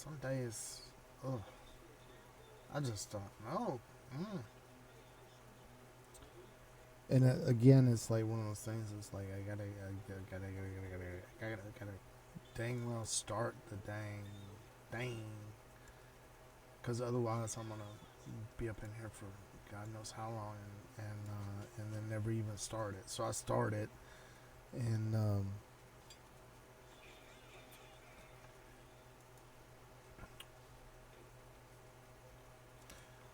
some days, ugh, I just don't know. And again, it's like one of those things. It's like I gotta dang well start the dang, because otherwise I'm gonna be up in here for God knows how long, and then never even start it. So I start it, and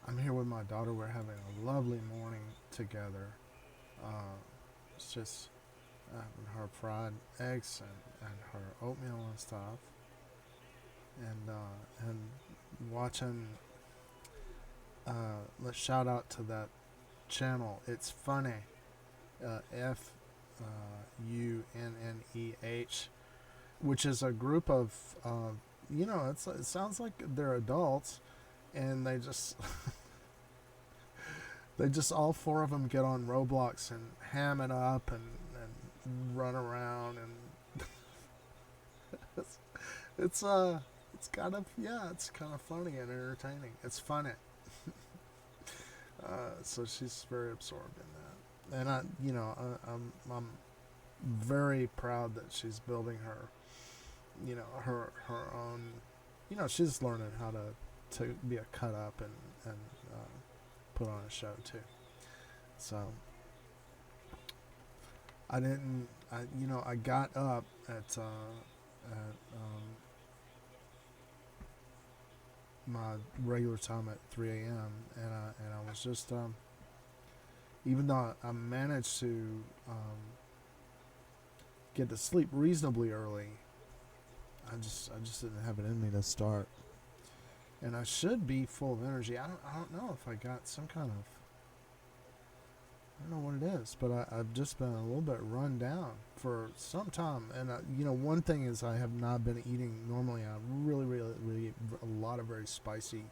I'm here with my daughter. We're having a lovely morning together. It's just having her fried eggs and her oatmeal and stuff, and watching. Let's shout out to that channel. It's funny. FUNNEH, which is a group of, it sounds like they're adults, and they just they just all four of them get on Roblox and ham it up and run around, and it's kind of, yeah, it's kind of funny and entertaining. It's funny. So she's very absorbed in that, and I'm very proud that she's building her, her own. She's learning how to be a cut up and put on a show too. So I didn't. I got up at my regular time at 3 a.m. and I was just even though I managed to get to sleep reasonably early, I just didn't have it in me to start, and I should be full of energy. I don't know if I got some kind of, I don't know what it is, but I've just been a little bit run down for some time. And one thing is I have not been eating normally. I really eat a lot of very spicy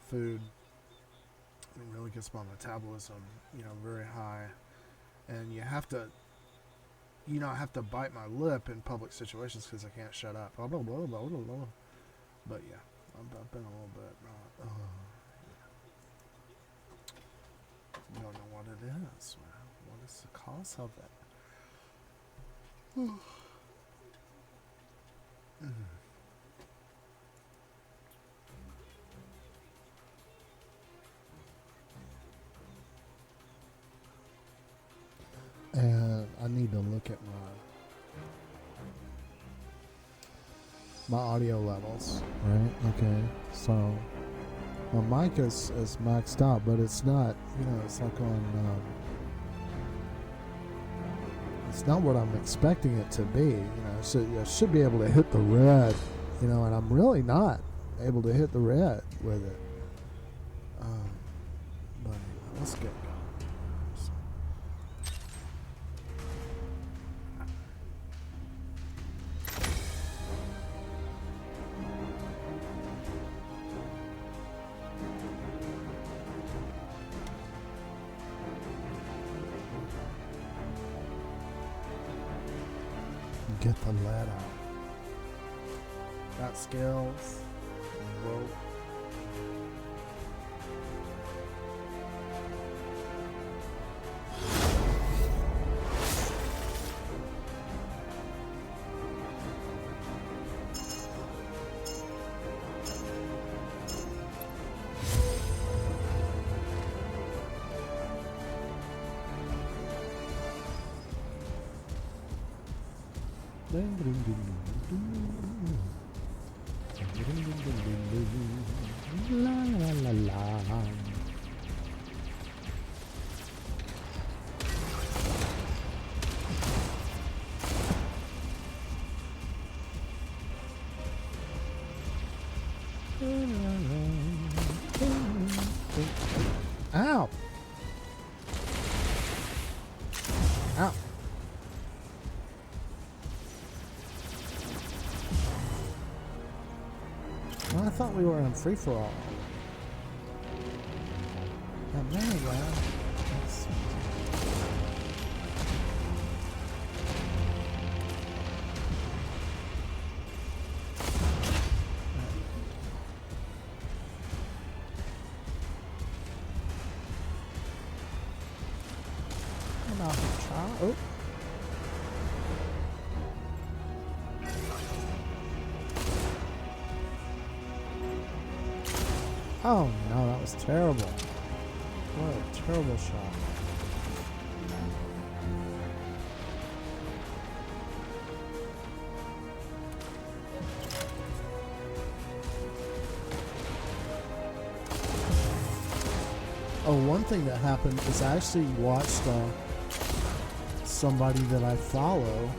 food. It really gets my metabolism, very high, and you have to, I have to bite my lip in public situations because I can't shut up. But yeah, I've been a little bit. I don't know what it is. What is the cause of it? And I need to look at my audio levels. Right? Okay. So my mic is maxed out, but it's not. It's like on. It's not what I'm expecting it to be. So I should be able to hit the red. And I'm really not able to hit the red with it. But let's get going. Get the lead out. Got skills. Rope. La la la la. Ow! Ow! Well, I thought we were on free for all. Oh, there we go. I'm out here trying. Oh. Oh no, that was terrible. What a terrible shot. Oh, one thing that happened is I actually watched somebody that I follow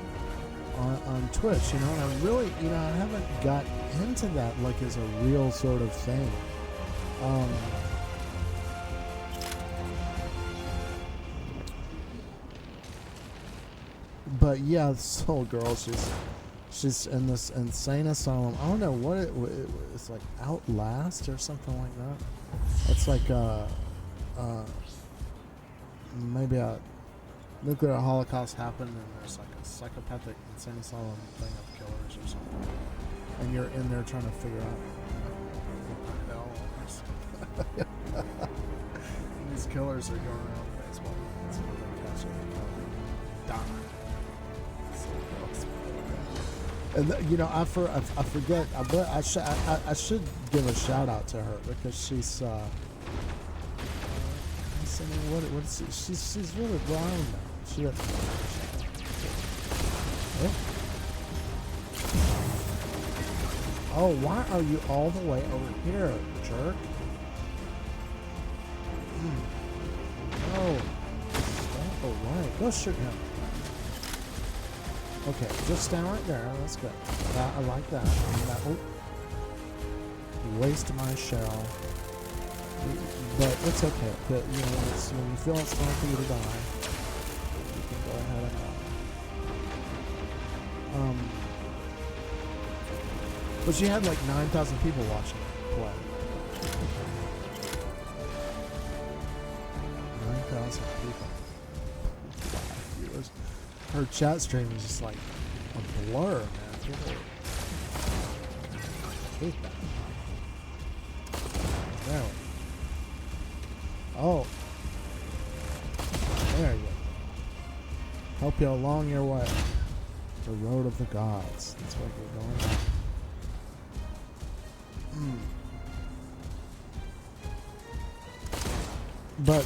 on Twitch, you know, and I really, you know, I haven't got into that like as a real sort of thing. But yeah, this little girl, she's in this insane asylum. I don't know what it's like, Outlast or something like that. It's like maybe a nuclear holocaust happened and there's like a psychopathic insane asylum thing of killers or something, and you're in there trying to figure out what the hell or something. These killers are going around with baseball bats and they catch them and die. And you know, I forget. I should give a shout out to her because she's what is it? She's really blind now. She doesn't know. Oh, why are you all the way over here, jerk? Oh, step away. Go shoot him. Okay, just stand right there. That's good. I like that. Oh, waste my shell. But it's okay. But, you know, when you feel it's time for you to die, you can go ahead and die. But she had like 9,000 people watching her play. 9,000 people. Her chat stream is just like a blur, man. People hate that. There we go. Oh. There you go. Help you along your way. The road of the gods. That's where we're going. But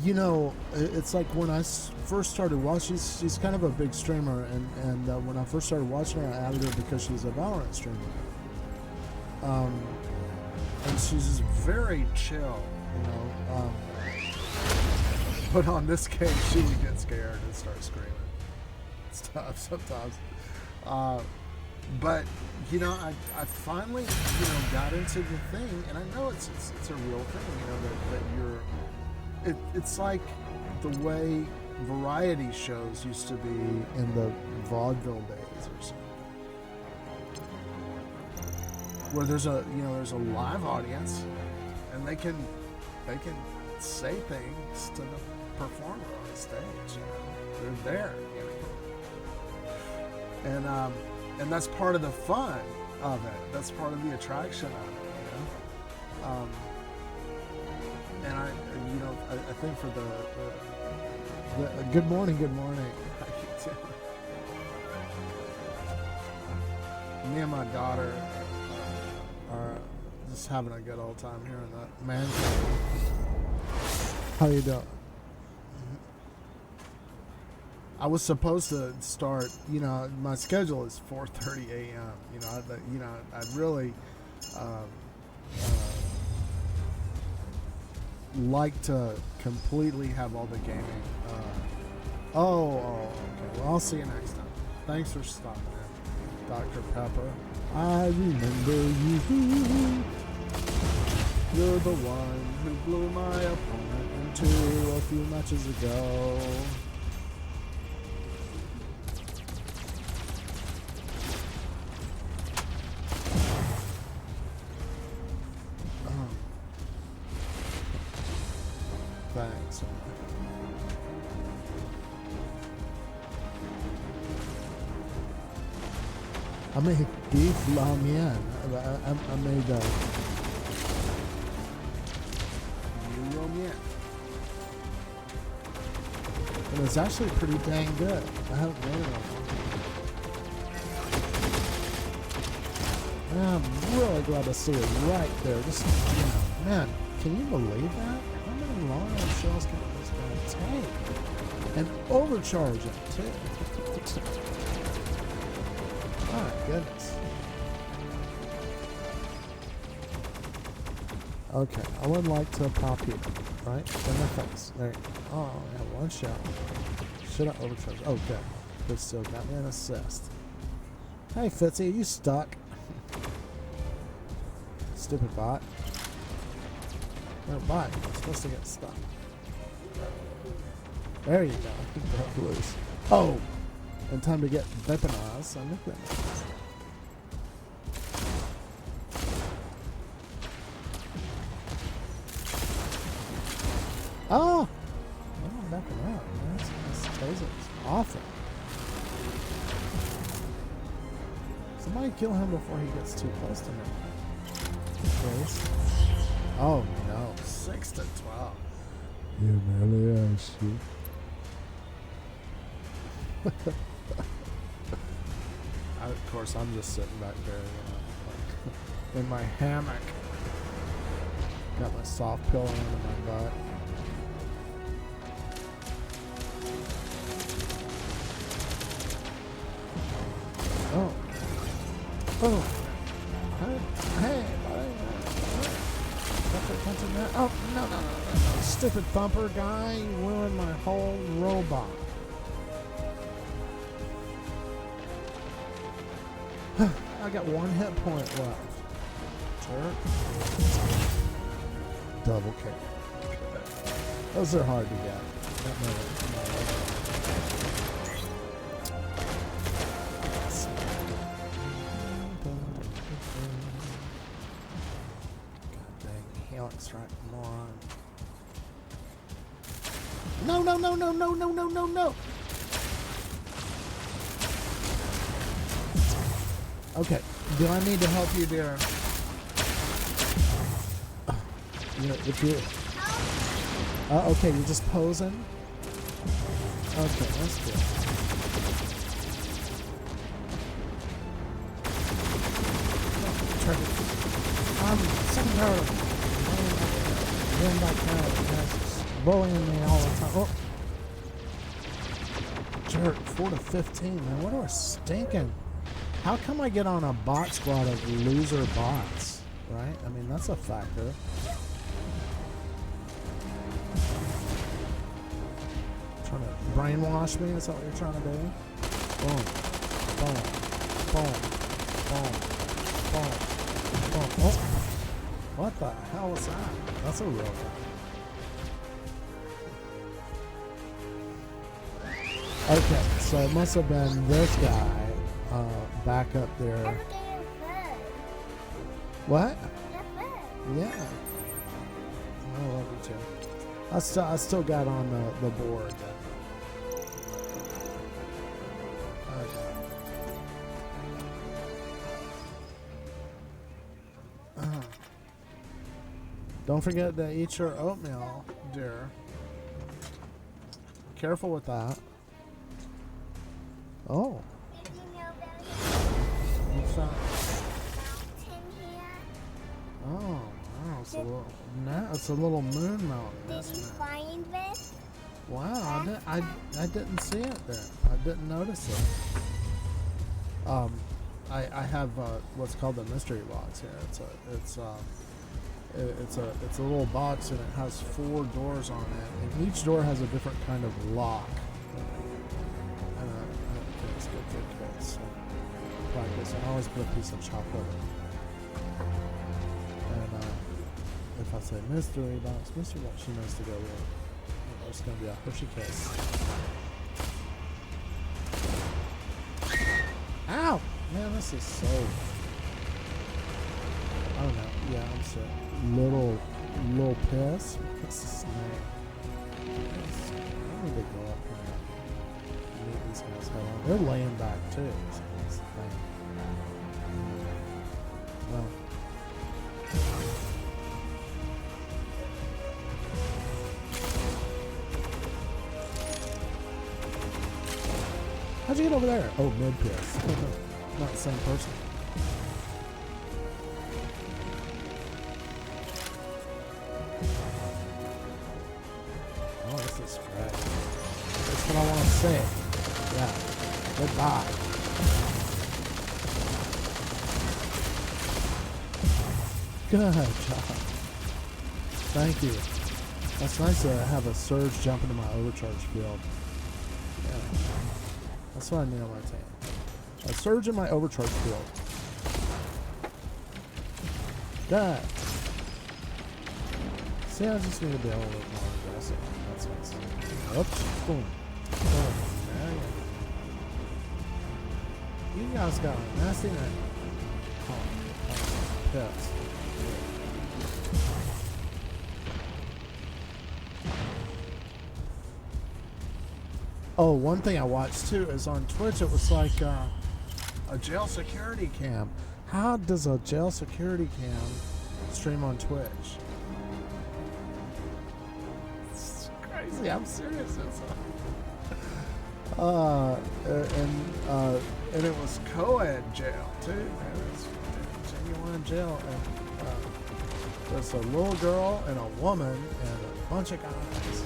you know, it's like when I first started watching, she's kind of a big streamer, and when I first started watching her, I added her because she's a Valorant streamer. And she's just very chill, you know. But on this game, she would get scared and start screaming stuff sometimes. But you know, I finally, you know, got into the thing, and I know it's a real thing, you know, that you're. It's like the way variety shows used to be in the vaudeville days or something, where there's a live audience, and they can say things to the performer on the stage. You know, they're there. You know, and that's part of the fun of it. That's part of the attraction of it. You know. And I think for the good morning. Me and my daughter are just having a good old time here in the man cave. How you doing? I was supposed to start. You know, my schedule is 4:30 a.m. You know, I'd really. Like to completely have all the gaming. Okay. Well, I'll see you next time. Thanks for stopping in, Dr. Pepper. I remember you. You're the one who blew my opponent into a few matches ago. Thanks. I made beef la mienne. I made Yeah. And it's actually pretty dang good. I haven't made it on one. I'm really glad to see it right there. Just, you know, man, can you believe that? How many long-range shells can this guy take? And overcharge it, too. My goodness. Okay, I would like to pop you, right? In the face. There. Oh, I have one shot. Should I overcharge? Oh, good. But still got me an assist. Hey, Fitzy, are you stuck? Stupid bot. No, bot. I'm supposed to get stuck. There you go. Broke loose. Oh! And time to get weaponized. I'm weaponized. Oh! I'm backing up. This taser is awful. Somebody kill him before he gets too close to me. Please. Oh no. 6 to 12. You really are, shoot. Of course, I'm just sitting back there, you know, like, in my hammock. Got my soft pillow under my butt. Oh. Oh. Hey, buddy. Oh, no. Stupid thumper guy. You ruined my whole robot. I got 1 hit point left. Jerk. Double kick. Those are hard to get. God dang, Helix right, moron. No. Okay, do I need to help you, dear? You know, if you... okay, you're just posing? Okay, that's good. I'm sick and tired of being back there. Just bullying me all the time. Oh. Jerk, 4 to 15, man. What are we stinking? How come I get on a bot squad of loser bots, right? I mean, that's a factor. Trying to brainwash me? Is that what you're trying to do? Boom. Boom. Oh. What the hell was that? That's a real thing. Okay, so it must have been this guy. Back up there. What? Yeah. I love you too. I still got on the board. Okay. Don't forget to eat your oatmeal, dear. Careful with that. Oh. Oh, wow, it's a little moon mountain. Did you find this? Wow, I didn't see it there. I didn't notice it. I have what's called the mystery box here. It's a little box and it has 4 doors on it, and each door has a different kind of lock. And I think it's good for kids. So practice. I always put a piece of chocolate. And if I say mystery box, she knows to go with. It's going to be a Hershey Kiss. Ow! Man, this is so... I don't know. Yeah, I'm so... Little piss. What's this name? I need to go up here and meet these guys. They're laying back, too. So that's the thing. Well... How'd you get over there? Oh, mid piss. Not the same person. Oh, this is great. That's what I want to say. Yeah. Goodbye. Good job. Thank you. That's nice to have a surge jump into my overcharge field. Yeah. That's what I need on my team. A surge in my overcharge field. Good. See, I just need to be a little bit more aggressive. That's nice. Oops. Boom. Boom. There you go. You guys got a nasty night. Oh, pissed. Oh, one thing I watched too is on Twitch. It was like a jail security cam. How does a jail security cam stream on Twitch? It's crazy. I'm serious. And it was co-ed jail too. Man, it's genuine jail, and there's a little girl and a woman and a bunch of guys.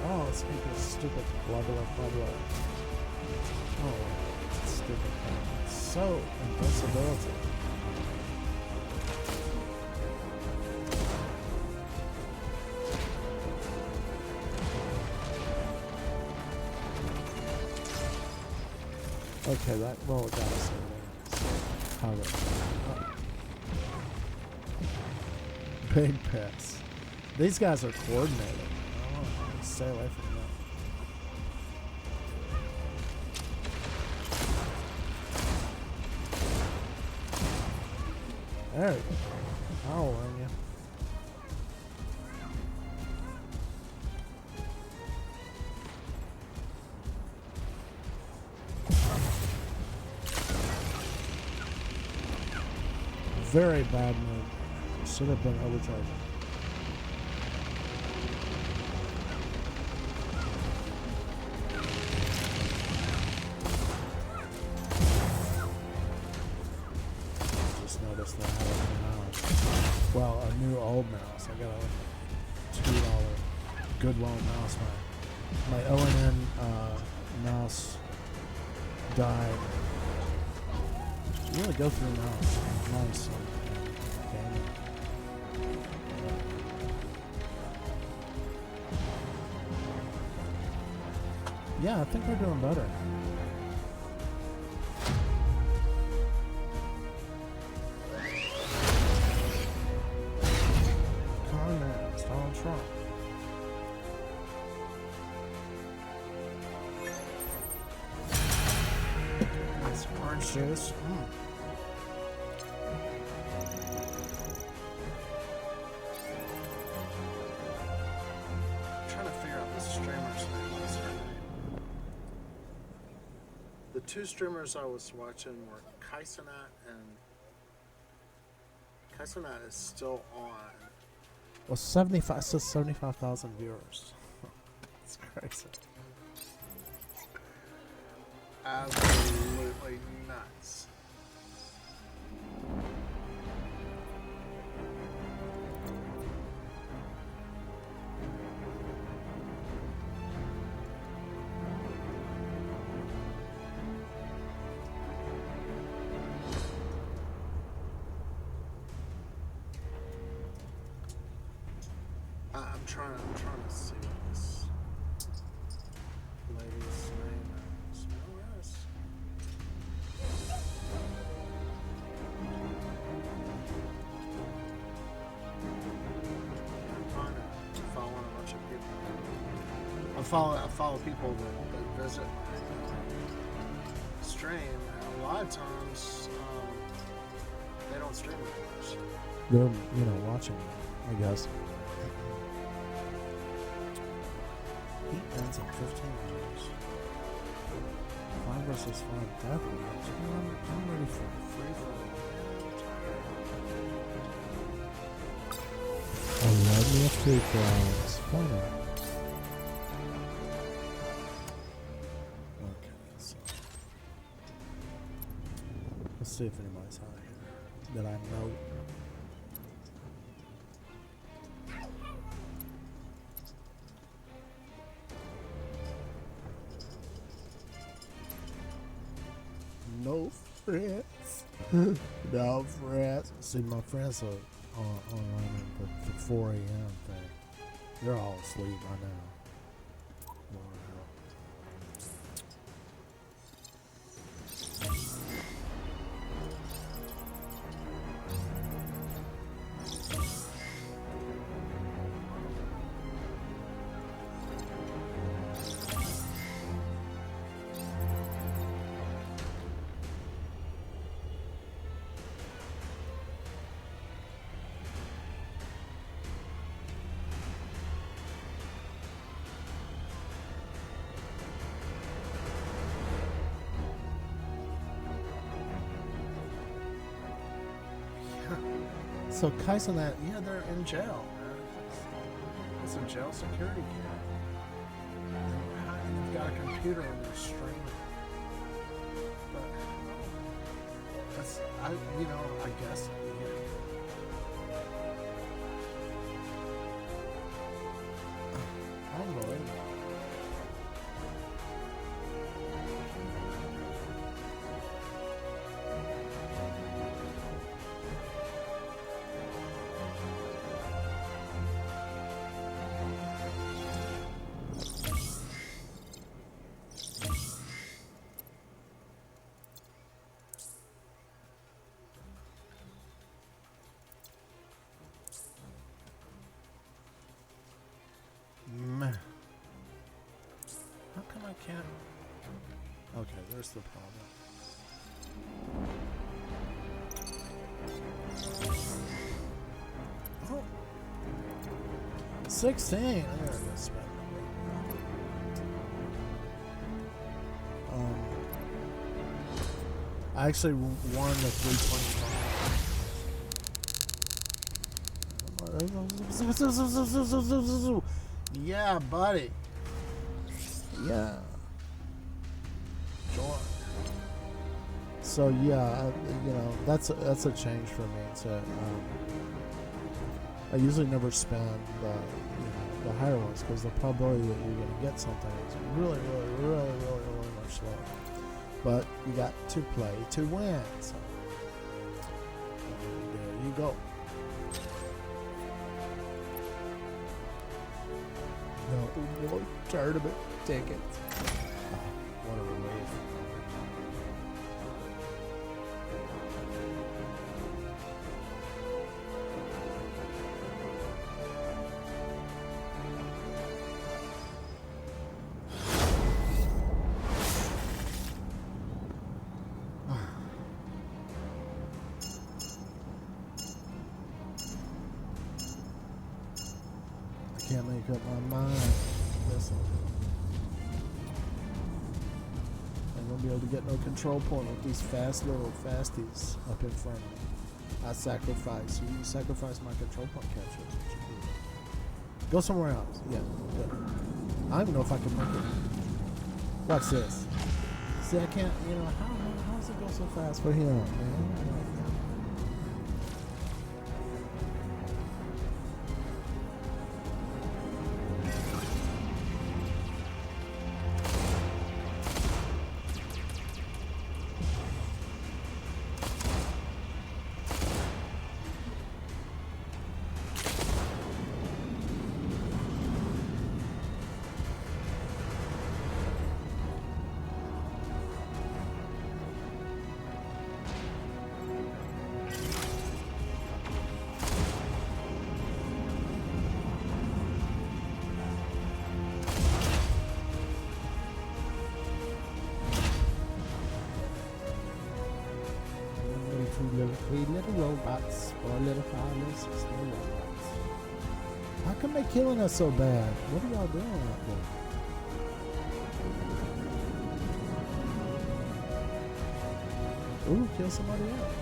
Oh, let's make this stupid blah blah blah blah. Oh, stupid thing. It's so invincibility. Okay, that roll got us over there. Big piss. These guys are coordinated. Stay away from that. There you go. I'll learn you. Very bad move. Should have been overcharging. Well, a new old mouse. I got a $2 Goodwill mouse. My ONN mouse died. You really go through mouse gaming. Yeah, I think we're doing better. Donald Trump. Nice orange juice. I'm trying to figure out this streamer's name. What's her name? The two streamers I was watching were Kaisenat, and Kaisenat is still on. Well, 75 says 75,000 viewers. That's crazy. Absolutely nuts. I'm trying to see what this lady's name is. I'm trying to follow a bunch of people. I follow people that visit my stream, and a lot of times they don't stream very much. They're watching, I guess. He ends in 15 rounds. 5 versus 5 death rounds. I'm ready for a free for 11 free rounds. Why not? see if anybody's out here that I know. No friends. No friends. See, my friends are on the 4 a.m. thing. They're all asleep right now. So Kaisenet, yeah, they're in jail. It's a jail security camp. And they've got a computer and they're streaming. But that's, I guess, I don't believe it. How come I can't? Okay, there's the problem. Oh. 16. I gotta go spend I actually won the 325. Yeah, buddy. Yeah. Sure. So yeah, that's a change for me. To I usually never spend the higher ones because the probability that you're gonna get something is really much lower. But you got to play to win. So there you go. No more tournament tickets. What a relief. I can't make up my mind. Listen. I'm gonna be able to get no control point with these fast little fasties up in front of me. I sacrifice. You sacrifice my control point captures. Go somewhere else. Yeah. I don't even know if I can make it. Watch this. See, I can't, how does it go so fast for him, man? Three little robots, 4 little 5 little 6 little robots. How come they killing us so bad? What are y'all doing out there? Ooh, kill somebody else.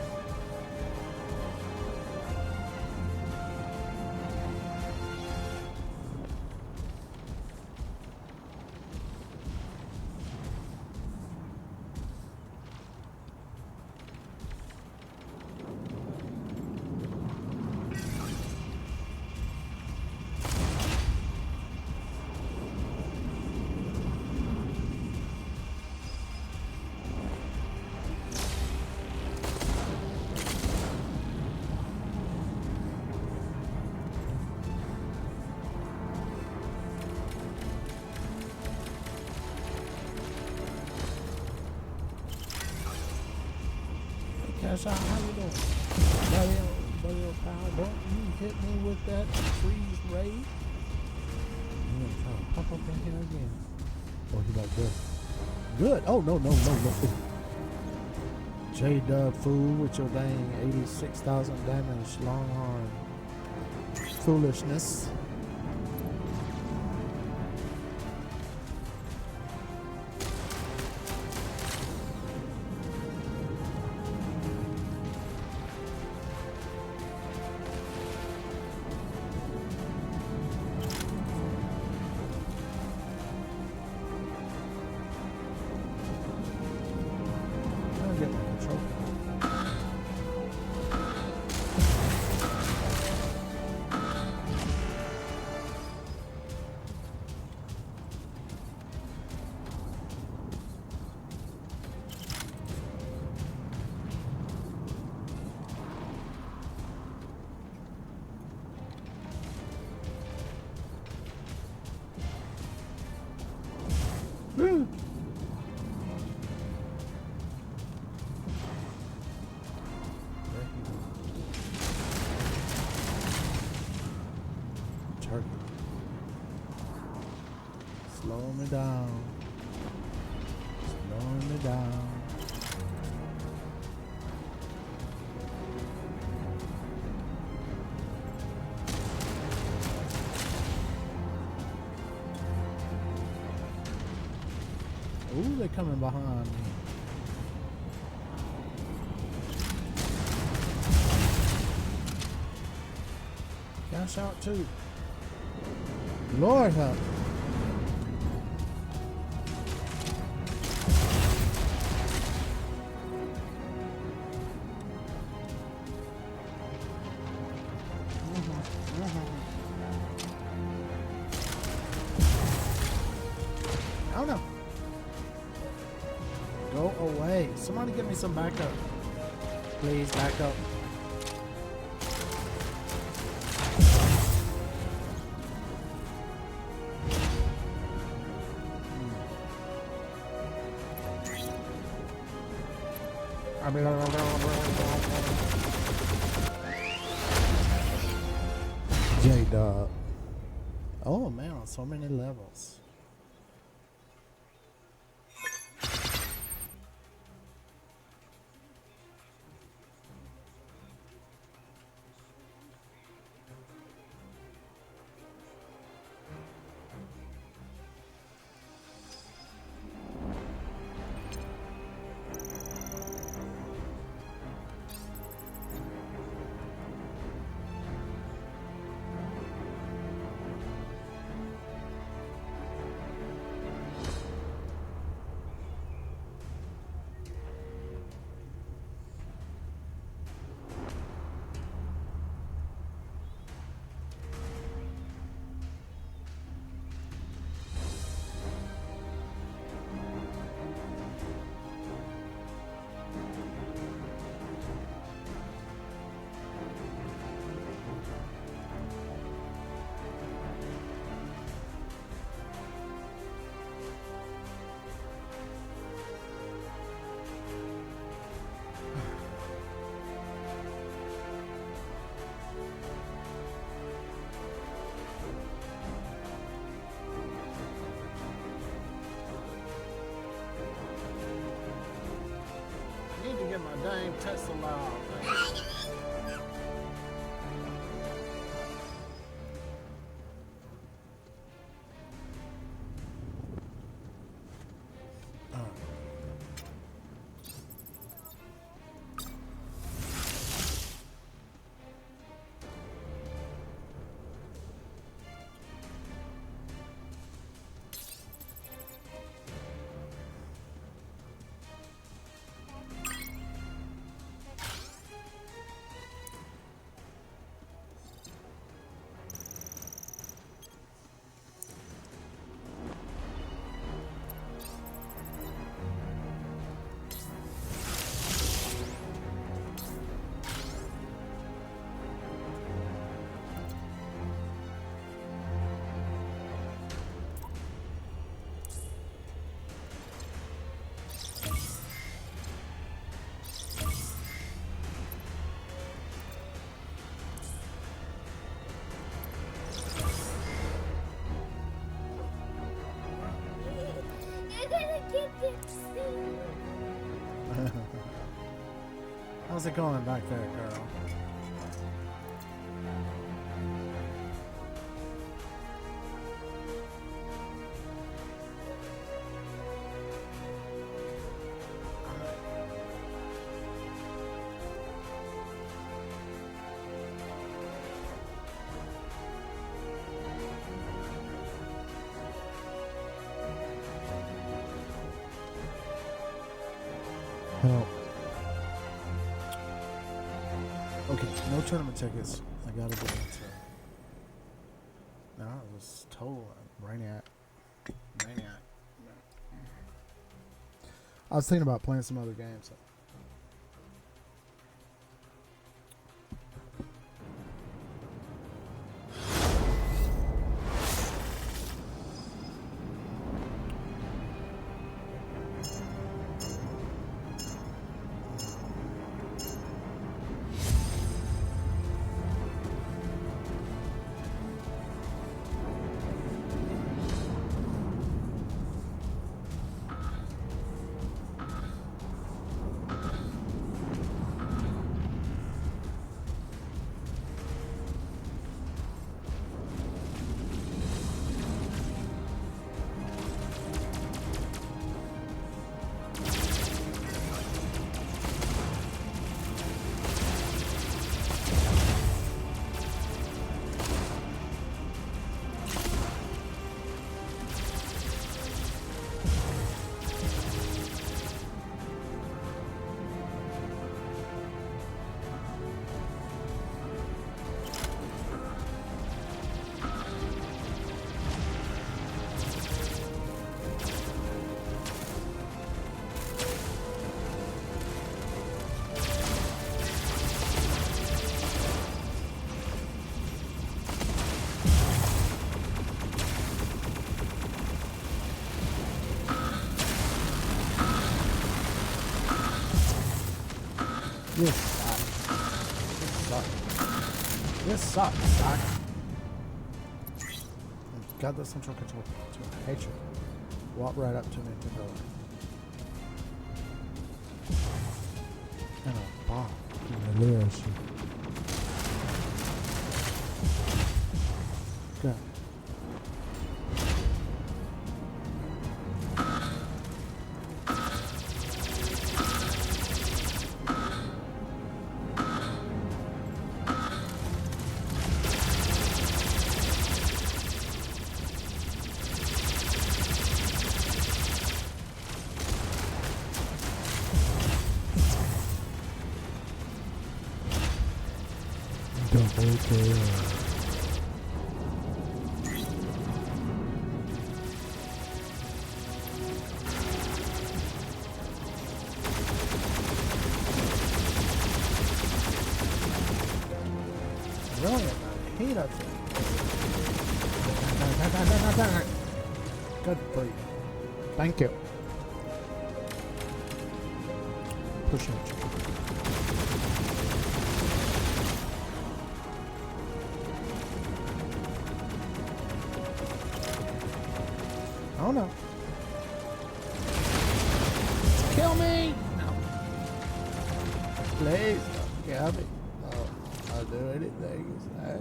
Cash out, how you doing? Buddy, pal, don't you hit me with that freeze ray. You gonna try to pop up in here again. Oh, he got good. Good. Oh, no. J-Dub fool with your dang 86,000 damage Longhorn foolishness. I'll get my control. Woo! Turkey. Slow me down. Slowing me down. Ooh, they're coming behind me. Cash out too. Lord help. Oh no. Go away. Somebody give me some backup. Please back up. J-Dub. Oh man, on so many levels. I need to get my dang Tesla out. How's it going back there, girl? Help. Okay, no tournament tickets. I gotta get into. No, it was total Brainiac. I was thinking about playing some other games. This sucks. This sucks, Doc. Got the central control. I hate you. Walk right up to me and take over. And a bomb. Good. Double kill. Brilliant. I hate that thing. Good for you. Thank you. Push it. Oh no. Kill me! No. Please don't kill me. I'll do anything you say.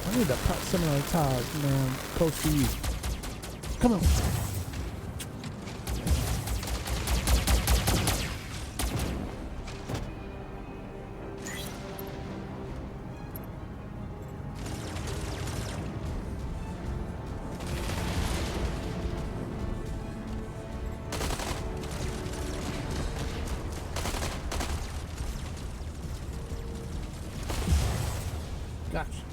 I need to put some of the tires, man, close to you. Come on. Gotcha.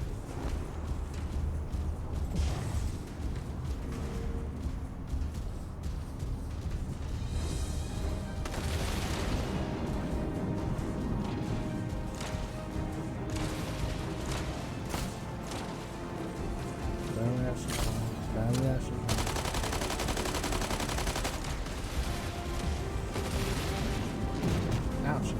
Ouch.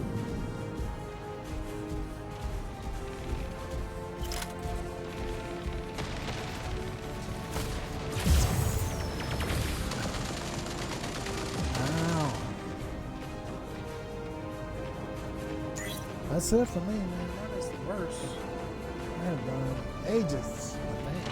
That's it for me, man. That is the worst. I have done ages, I think.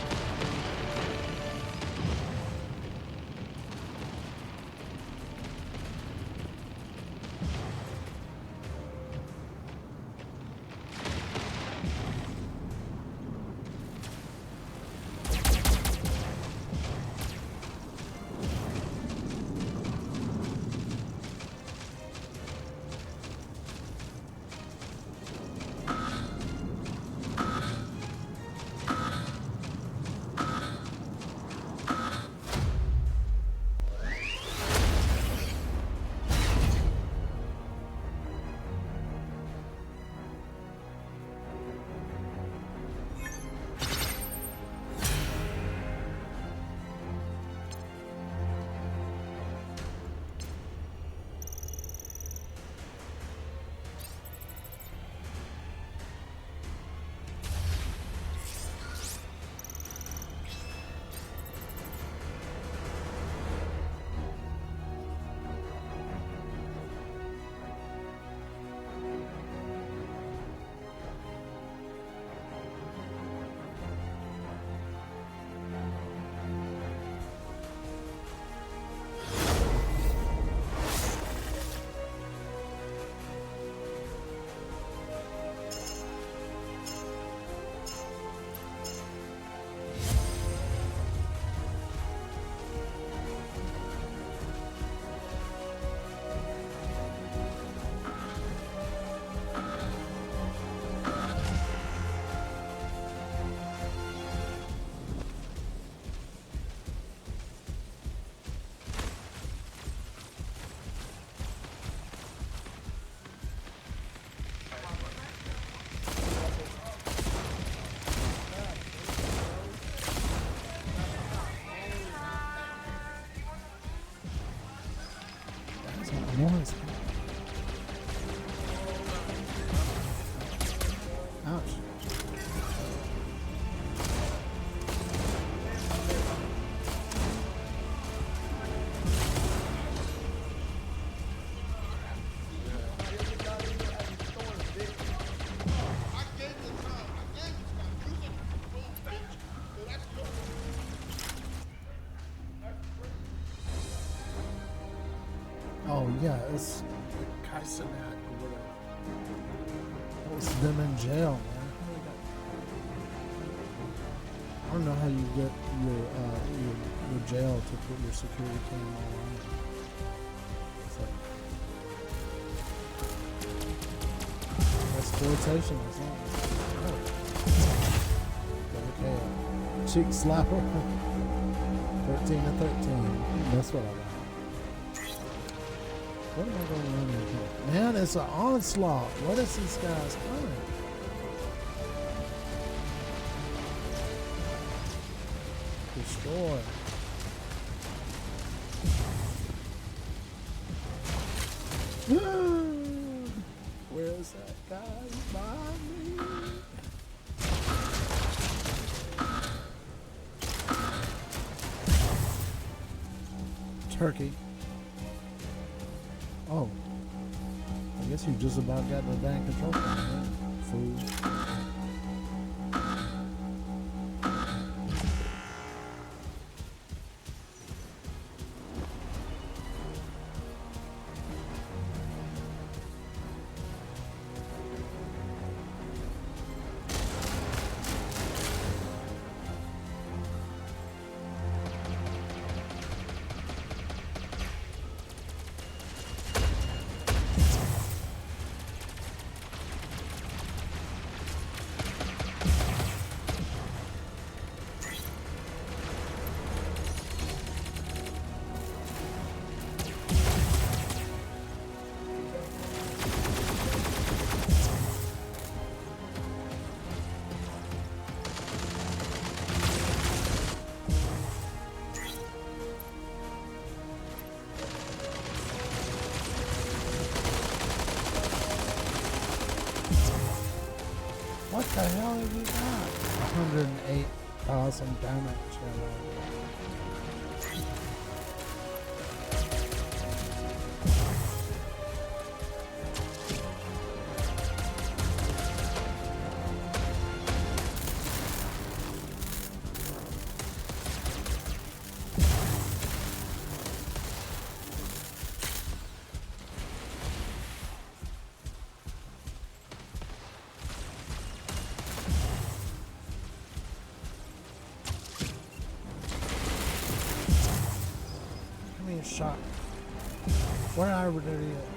Noise. Ouch. Oh yeah, it's Kaisenet or whatever. That was them in jail, man. I don't know how you get your jail to put your security cam on. It's like exploitation or something. Okay, cheek slapper. 13 to 13. That's what I got. What am I going to run into? Man, it's an onslaught. What is these guys coming? Destroy. Where's that guy behind me? Turkey. Oh, I guess you just about got the dang control panel. Food. What the hell have you got? 108,000 damage. shot. Where are we there yet?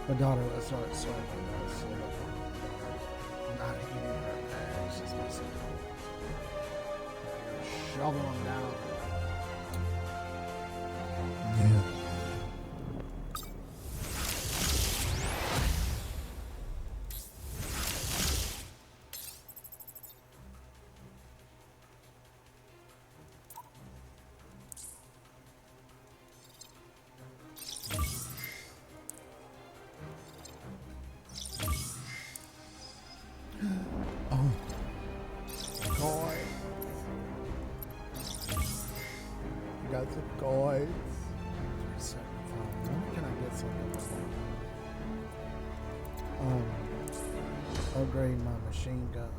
My daughter, sorry about that. So, not eating her eggs. She's missing. Shovel them down. Yeah. Oh, coins. You got some coins. 375. When can I get something like that? Upgrade my machine gun.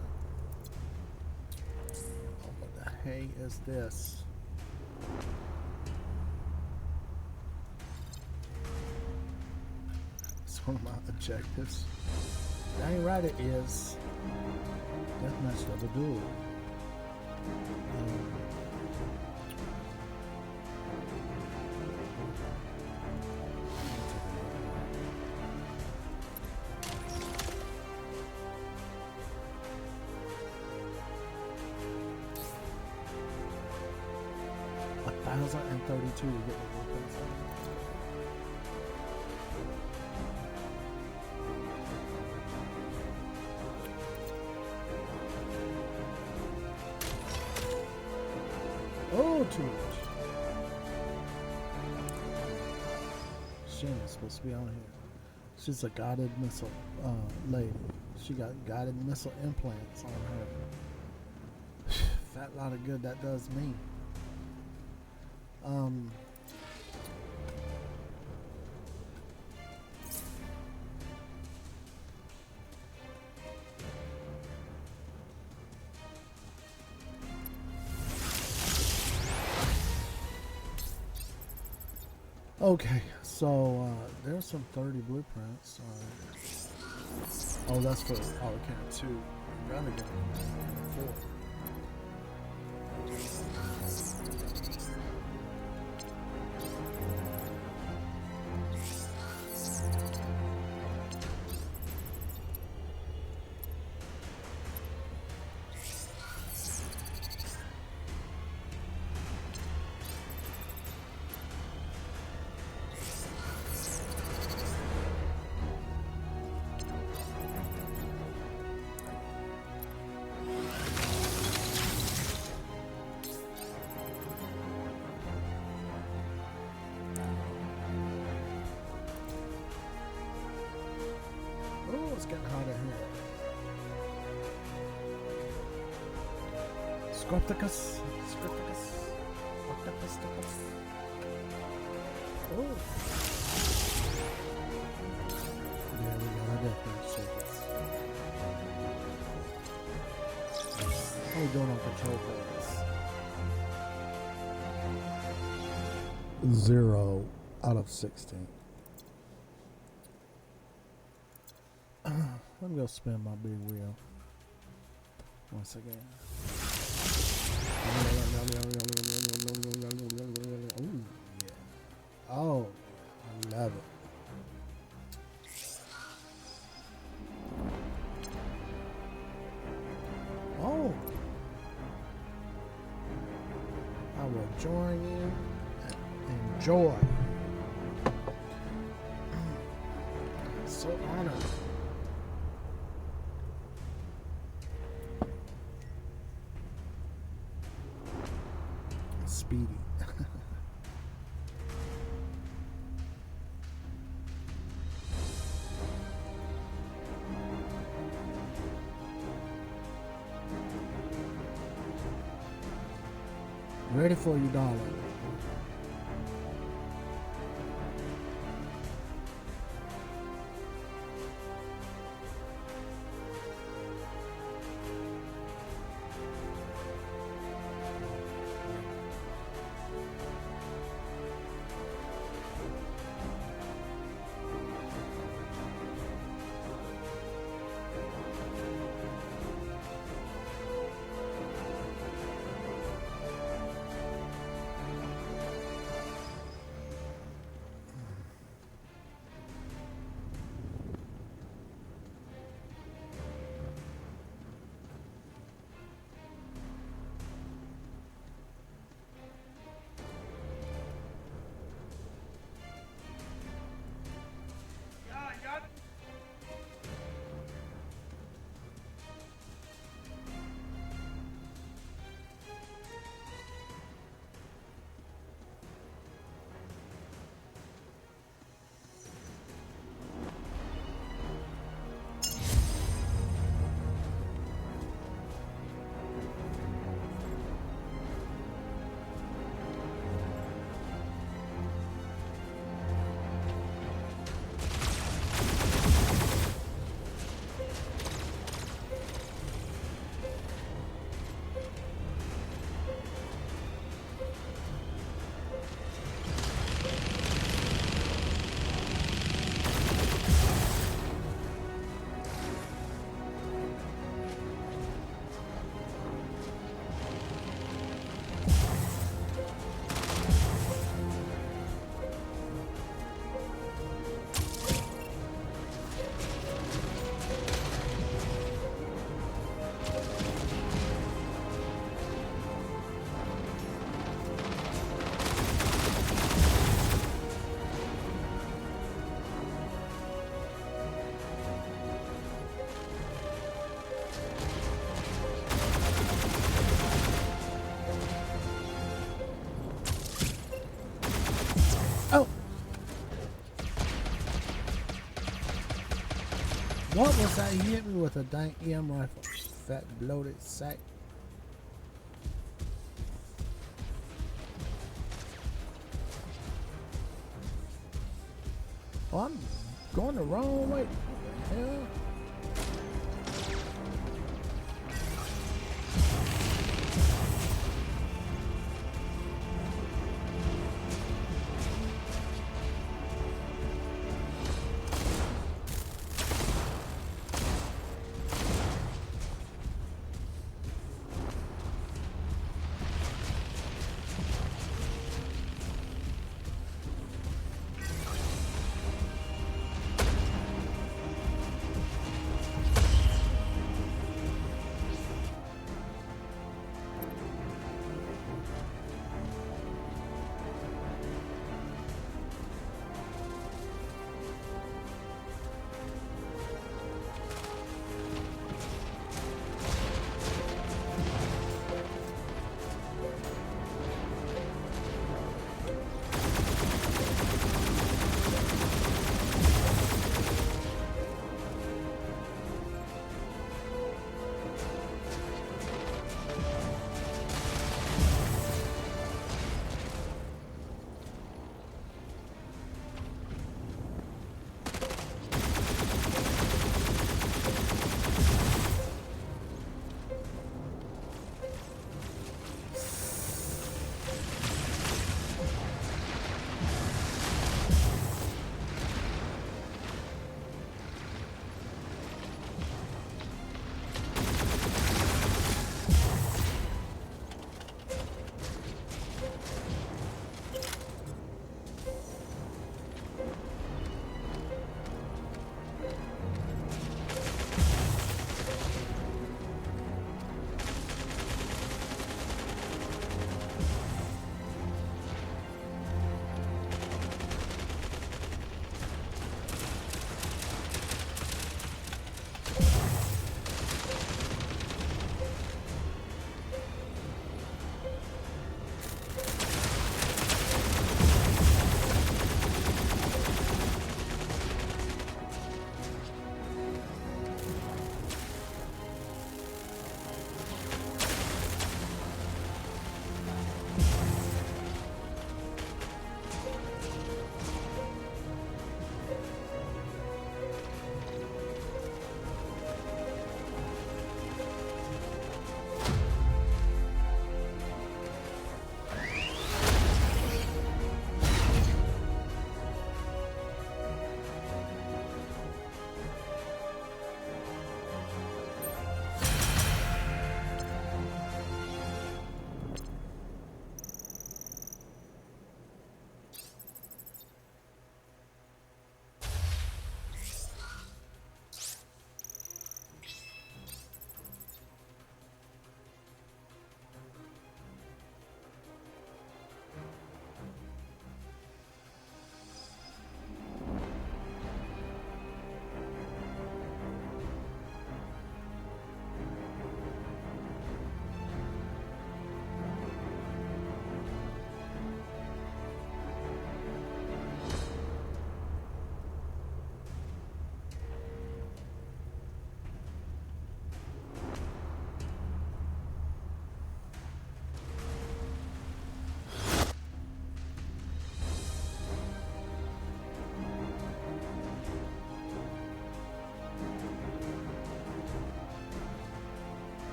Oh, what the hey is this? It's one of my objectives. Dang right it is. Deathmatch level duel. $1,032 to get the weapons. Oh, too much. She ain't supposed to be on here. She's a guided missile lady. She got guided missile implants on her. Fat lot of good that does me. Okay, so there's some 30 blueprints. Oh, that's for can't 2. I'm gonna get 4. Oh, it's getting hot in here. Scorpticus. Octopus. Oh. Yeah, we got our deathmatch circuits. How we doing on control points? 0 out of 16. Let me go spin my big wheel once again. Oh, yeah. Oh, I love it. Oh, I will join you and enjoy. So honored. Speedy. Ready for you, darling. What was that? He hit me with a dank EM rifle. Fat bloated sack. Oh, I'm going the wrong way. What the hell?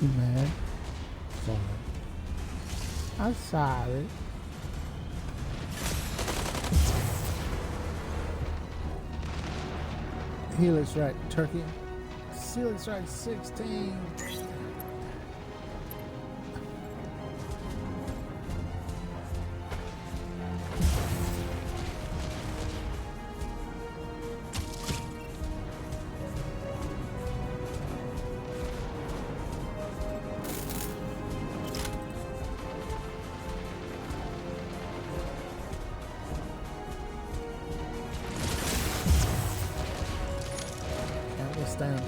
You mad? Sorry. I'm sorry. Helix Rack Turkey. Helix Rack 16. Can't withstand.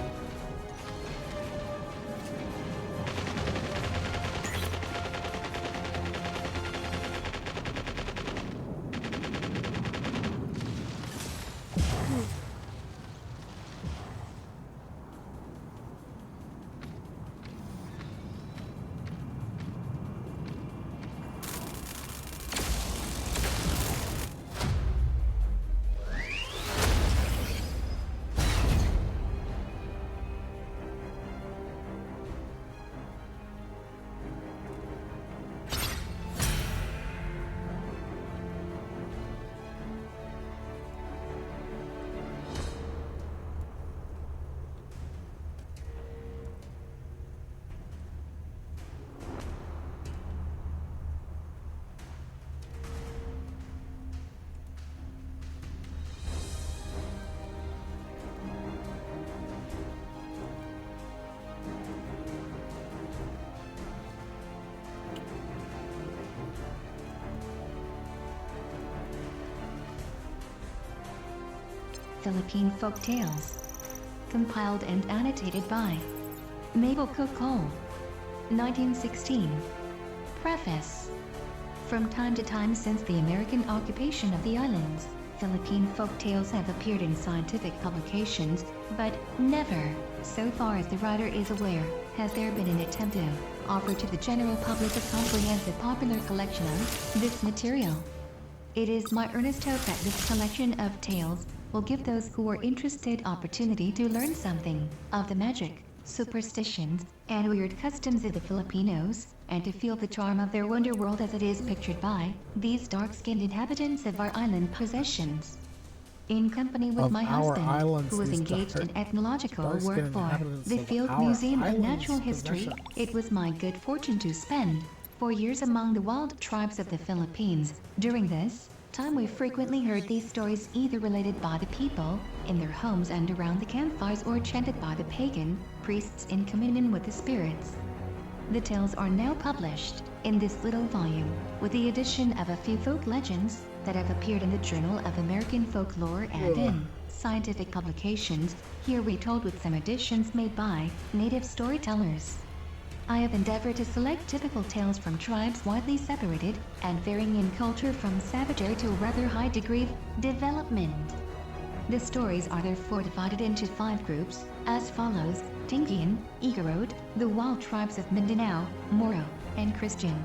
Philippine Folk Tales. Compiled and annotated by Mabel Cook Cole. 1916. Preface. From time to time since the American occupation of the islands, Philippine folk tales have appeared in scientific publications, but never, so far as the writer is aware, has there been an attempt to offer to the general public a comprehensive popular collection of this material. It is my earnest hope that this collection of tales will give those who are interested opportunity to learn something of the magic, superstitions, and weird customs of the Filipinos, and to feel the charm of their wonder world as it is pictured by these dark-skinned inhabitants of our island possessions. In company with Of my our husband, islands, who was these engaged in ethnological work dark-skinned for inhabitants the of Field our Museum of islands' Natural History, possessions. it was my good fortune to spend 4 years among the wild tribes of the Philippines. During this time we frequently heard these stories either related by the people in their homes and around the campfires or chanted by the pagan priests in communion with the spirits. The tales are now published in this little volume, with the addition of a few folk legends that have appeared in the Journal of American Folklore and in scientific publications, here retold with some additions made by native storytellers. I have endeavored to select typical tales from tribes widely separated and varying in culture from savagery to a rather high degree of development. The stories are therefore divided into 5 groups, as follows: Tinggian, Igorot, the wild tribes of Mindanao, Moro, and Christian.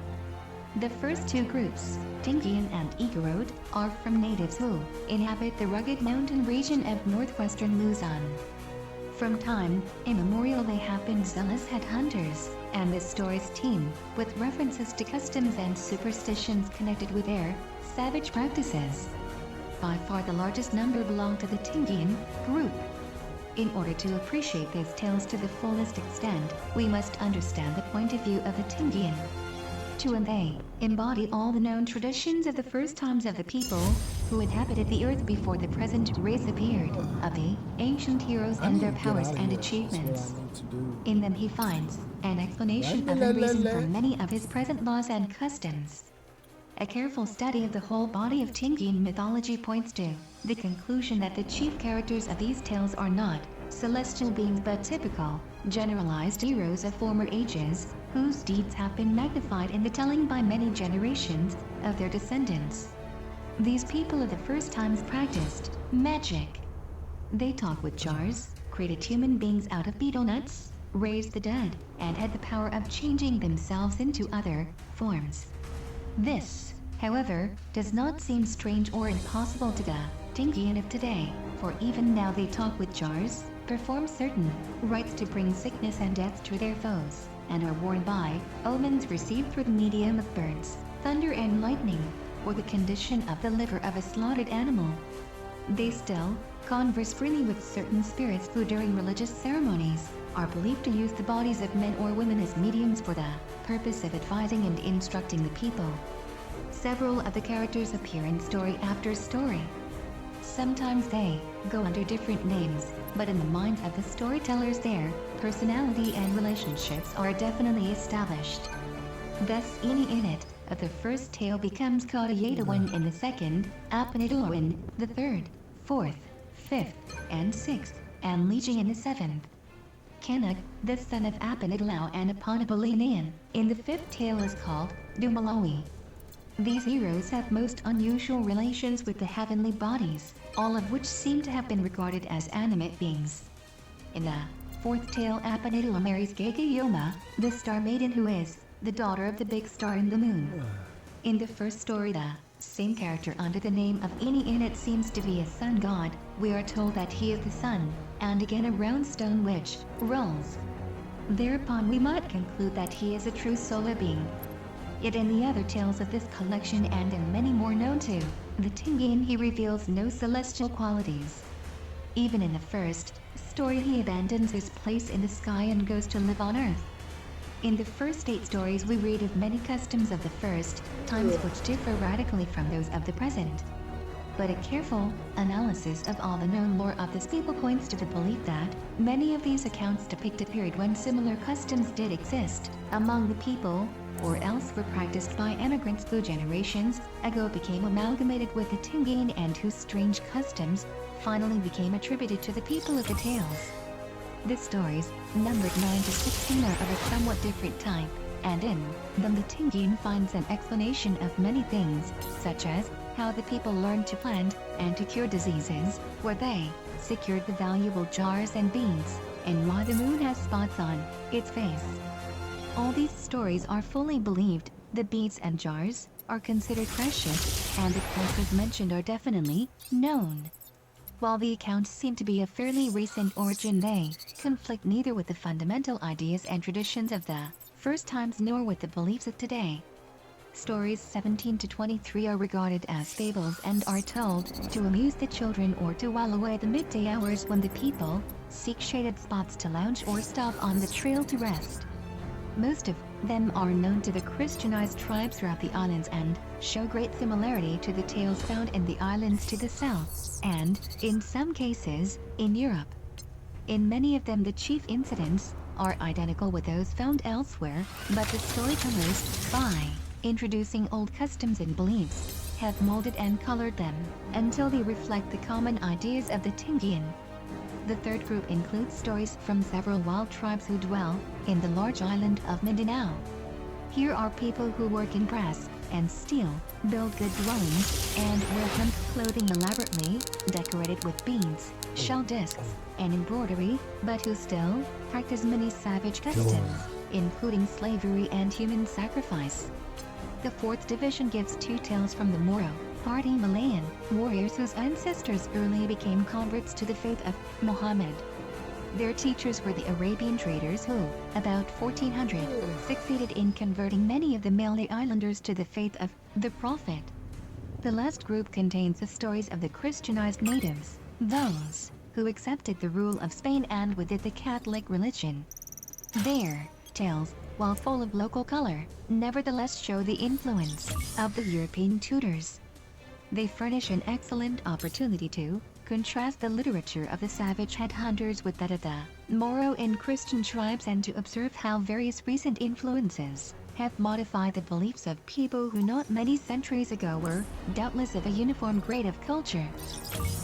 The first 2 groups, Tinggian and Igorot, are from natives who inhabit the rugged mountain region of northwestern Luzon. From time immemorial they have been zealous headhunters, and the stories teem with references to customs and superstitions connected with their savage practices. By far the largest number belong to the Tinggian group. In order to appreciate these tales to the fullest extent, we must understand the point of view of the Tinggian. To and they embody all the known traditions of the first times of the people who inhabited the earth before the present race appeared, of the ancient heroes and their powers and achievements. In them he finds an explanation of and reason for many of his present laws and customs. A careful study of the whole body of Tinggian mythology points to the conclusion that the chief characters of these tales are not celestial beings but typical, generalized heroes of former ages, whose deeds have been magnified in the telling by many generations of their descendants. These people of the first times practiced magic. They talk with jars, created human beings out of betel nuts, raised the dead, and had the power of changing themselves into other forms. This, however, does not seem strange or impossible to the Tinggian of today, for even now they talk with jars, perform certain rites to bring sickness and death to their foes, and are warned by omens received through the medium of birds, thunder and lightning, or the condition of the liver of a slaughtered animal. They still converse freely with certain spirits who during religious ceremonies are believed to use the bodies of men or women as mediums for the purpose of advising and instructing the people. Several of the characters appear in story after story. Sometimes they go under different names, but in the minds of the storytellers their personality and relationships are definitely established. Thus Ini of the first tale becomes Kadayatawan in the second, Apanidaluan the third, fourth, fifth, and sixth, and Legion in the seventh. Kanuk, the son of Apanidalau and Apanabilinan, in the fifth tale is called Dumalawi. These heroes have most unusual relations with the heavenly bodies, all of which seem to have been regarded as animate beings. In the fourth tale, Apanidala marries Gagayoma, the star maiden who is the daughter of the big star in the moon. In the first story, the same character under the name of Ini seems to be a sun god. We are told that he is the sun, and again a round stone which rolls. Thereupon we might conclude that he is a true solar being. Yet in the other tales of this collection and in many more known to the Tingin, he reveals no celestial qualities. Even in the first story he abandons his place in the sky and goes to live on earth. In the first 8 stories we read of many customs of the first times which differ radically from those of the present. But a careful analysis of all the known lore of this people points to the belief that many of these accounts depict a period when similar customs did exist among the people, or else were practiced by emigrants who generations ago became amalgamated with the Tingin and whose strange customs finally became attributed to the people of the tales. The stories, numbered 9 to 16, are of a somewhat different type, and in them the Tingin finds an explanation of many things, such as how the people learned to plant and to cure diseases, where they secured the valuable jars and beads, and why the moon has spots on its face. All these stories are fully believed. The beads and jars are considered precious, and the places mentioned are definitely known. While the accounts seem to be of fairly recent origin, they conflict neither with the fundamental ideas and traditions of the first times nor with the beliefs of today. Stories 17 to 23 are regarded as fables and are told to amuse the children or to while away the midday hours when the people seek shaded spots to lounge or stop on the trail to rest. Most of them are known to the Christianized tribes throughout the islands and show great similarity to the tales found in the islands to the south, and, in some cases, in Europe. In many of them the chief incidents are identical with those found elsewhere, but the storytellers, by introducing old customs and beliefs, have molded and colored them until they reflect the common ideas of the Tingin. The third group includes stories from several wild tribes who dwell in the large island of Mindanao. Here are people who work in brass and steel, build good dwellings, and wear hemp clothing elaborately decorated with beads, shell discs, and embroidery, but who still practice many savage customs, including slavery and human sacrifice. The fourth division gives 2 tales from the Moro party Malayan warriors whose ancestors early became converts to the faith of Muhammad. Their teachers were the Arabian traders who, about 1400, succeeded in converting many of the Malay islanders to the faith of the Prophet. The last group contains the stories of the Christianized natives, those who accepted the rule of Spain and with it the Catholic religion. Their tales, while full of local color, nevertheless show the influence of the European Tudors. They furnish an excellent opportunity to contrast the literature of the savage headhunters with that of the Moro and Christian tribes and to observe how various recent influences have modified the beliefs of people who not many centuries ago were doubtless of a uniform grade of culture.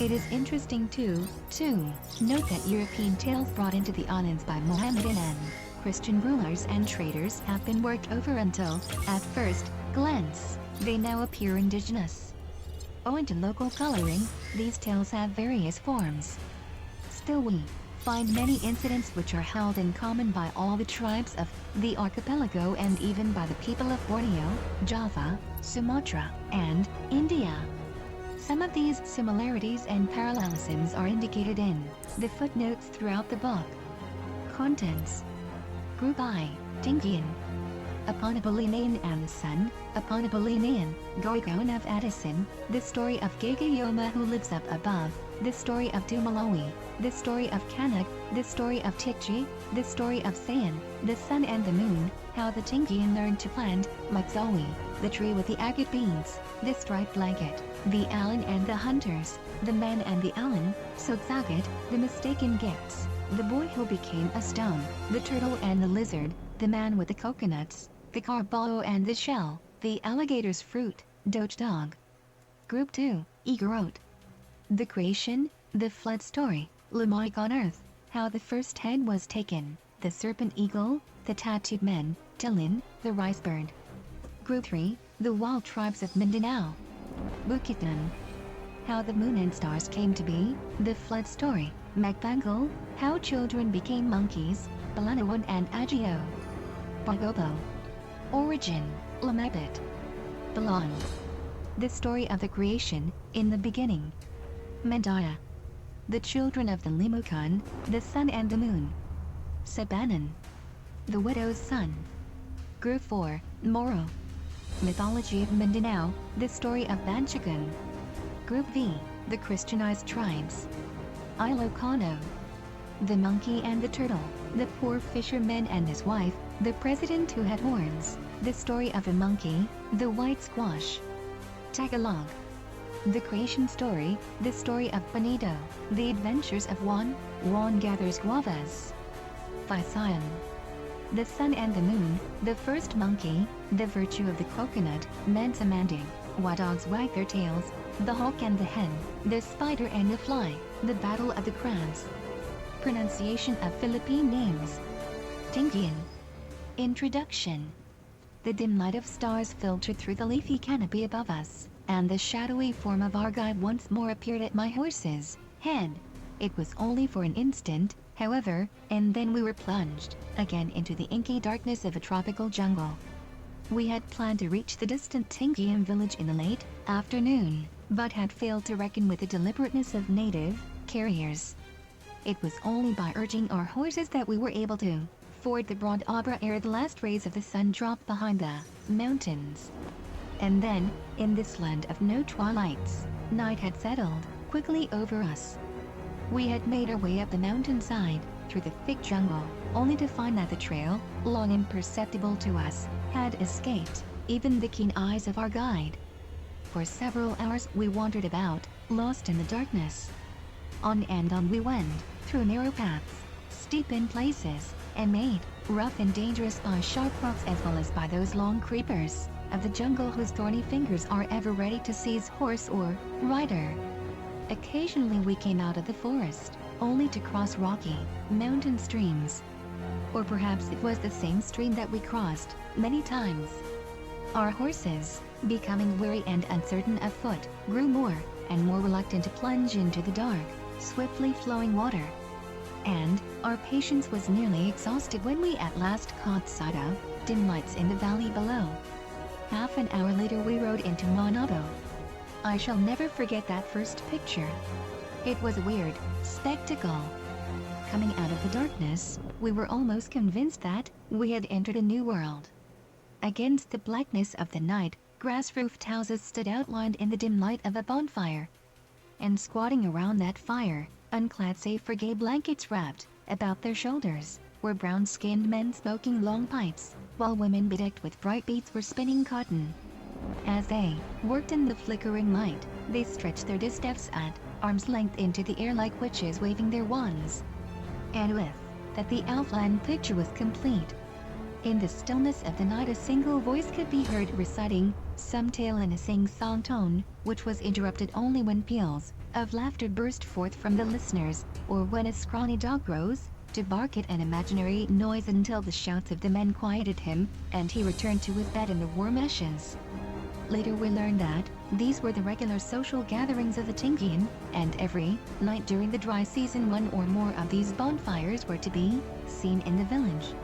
It is interesting too, to note that European tales brought into the islands by Mohammedan and Christian rulers and traders have been worked over until, at first glance, they now appear indigenous. Owing to local coloring, these tales have various forms. Still we find many incidents which are held in common by all the tribes of the archipelago and even by the people of Borneo, Java, Sumatra, and India. Some of these similarities and parallelisms are indicated in the footnotes throughout the book. Contents. Group I. Tingian. Aponapolinayan and the Sun, Aponapolinayan, Goigon of Addison, the story of Gagayoma who lives up above, the story of Dumalawi, the story of Kanak, the story of Tikji, the story of Sayan, the Sun and the Moon, how the Tingian learned to plant, Makzawi, the tree with the agate beans, the striped blanket, the Allen and the hunters, the man and the Allen, Sogsagat, the mistaken gifts, the boy who became a stone, the turtle and the lizard, the man with the coconuts, the carbao and the shell, the alligator's fruit, Doge dog. Group 2, Igorot. The creation, the flood story, Lamaic on earth, how the first head was taken, the serpent eagle, the tattooed men, Tilin, the rice bird. Group 3, the wild tribes of Mindanao. Bukidnon. How the moon and stars came to be, the flood story, Magbangal, how children became monkeys, Balanawan and Agio. Bagobo. Origin, Lamabit. Belong. The story of the creation, in the beginning. Mandaya. The children of the Limukan, the sun and the moon. Sabanan. The widow's son. Group 4, Moro. Mythology of Mindanao, the story of Banchagan. Group V, the Christianized tribes. Ilocano. The monkey and the turtle, the poor fisherman and his wife, the president who had horns, the story of a monkey, the white squash. Tagalog. The creation story, the story of Benito, the adventures of Juan, Juan gathers guavas. Visayan. The sun and the moon, the first monkey, the virtue of the coconut, Mansamanding, why dogs wag their tails, the hawk and the hen, the spider and the fly, the battle of the crabs. Pronunciation of Philippine names. Tingian. Introduction. The dim light of stars filtered through the leafy canopy above us, and the shadowy form of our guide once more appeared at my horse's head. It was only for an instant, however, and then we were plunged again into the inky darkness of a tropical jungle. We had planned to reach the distant Tingian village in the late afternoon, but had failed to reckon with the deliberateness of native carriers. It was only by urging our horses that we were able to ford the broad Abra ere the last rays of the sun dropped behind the mountains. And then, in this land of no twilights, night had settled quickly over us. We had made our way up the mountainside, through the thick jungle, only to find that the trail, long imperceptible to us, had escaped even the keen eyes of our guide. For several hours we wandered about, lost in the darkness. On and on we went, through narrow paths, steep in places, and made rough and dangerous by sharp rocks as well as by those long creepers of the jungle whose thorny fingers are ever ready to seize horse or rider. Occasionally we came out of the forest, only to cross rocky mountain streams. Or perhaps it was the same stream that we crossed many times. Our horses, becoming weary and uncertain of foot, grew more and more reluctant to plunge into the dark, swiftly flowing water. And our patience was nearly exhausted when we at last caught sight of dim lights in the valley below. Half an hour later we rode into Manabo. I shall never forget that first picture. It was a weird spectacle. Coming out of the darkness, we were almost convinced that we had entered a new world. Against the blackness of the night, grass-roofed houses stood outlined in the dim light of a bonfire. And squatting around that fire, unclad save for gay blankets wrapped about their shoulders, were brown-skinned men smoking long pipes, while women bedecked with bright beads were spinning cotton. As they worked in the flickering light, they stretched their distaffs at arm's length into the air like witches waving their wands. And with that the outline picture was complete. In the stillness of the night a single voice could be heard reciting some tale in a sing-song tone, which was interrupted only when peals of laughter burst forth from the listeners, or when a scrawny dog rose to bark at an imaginary noise until the shouts of the men quieted him, and he returned to his bed in the warm ashes. Later we learned that these were the regular social gatherings of the Tingian, and every night during the dry season one or more of these bonfires were to be seen in the village.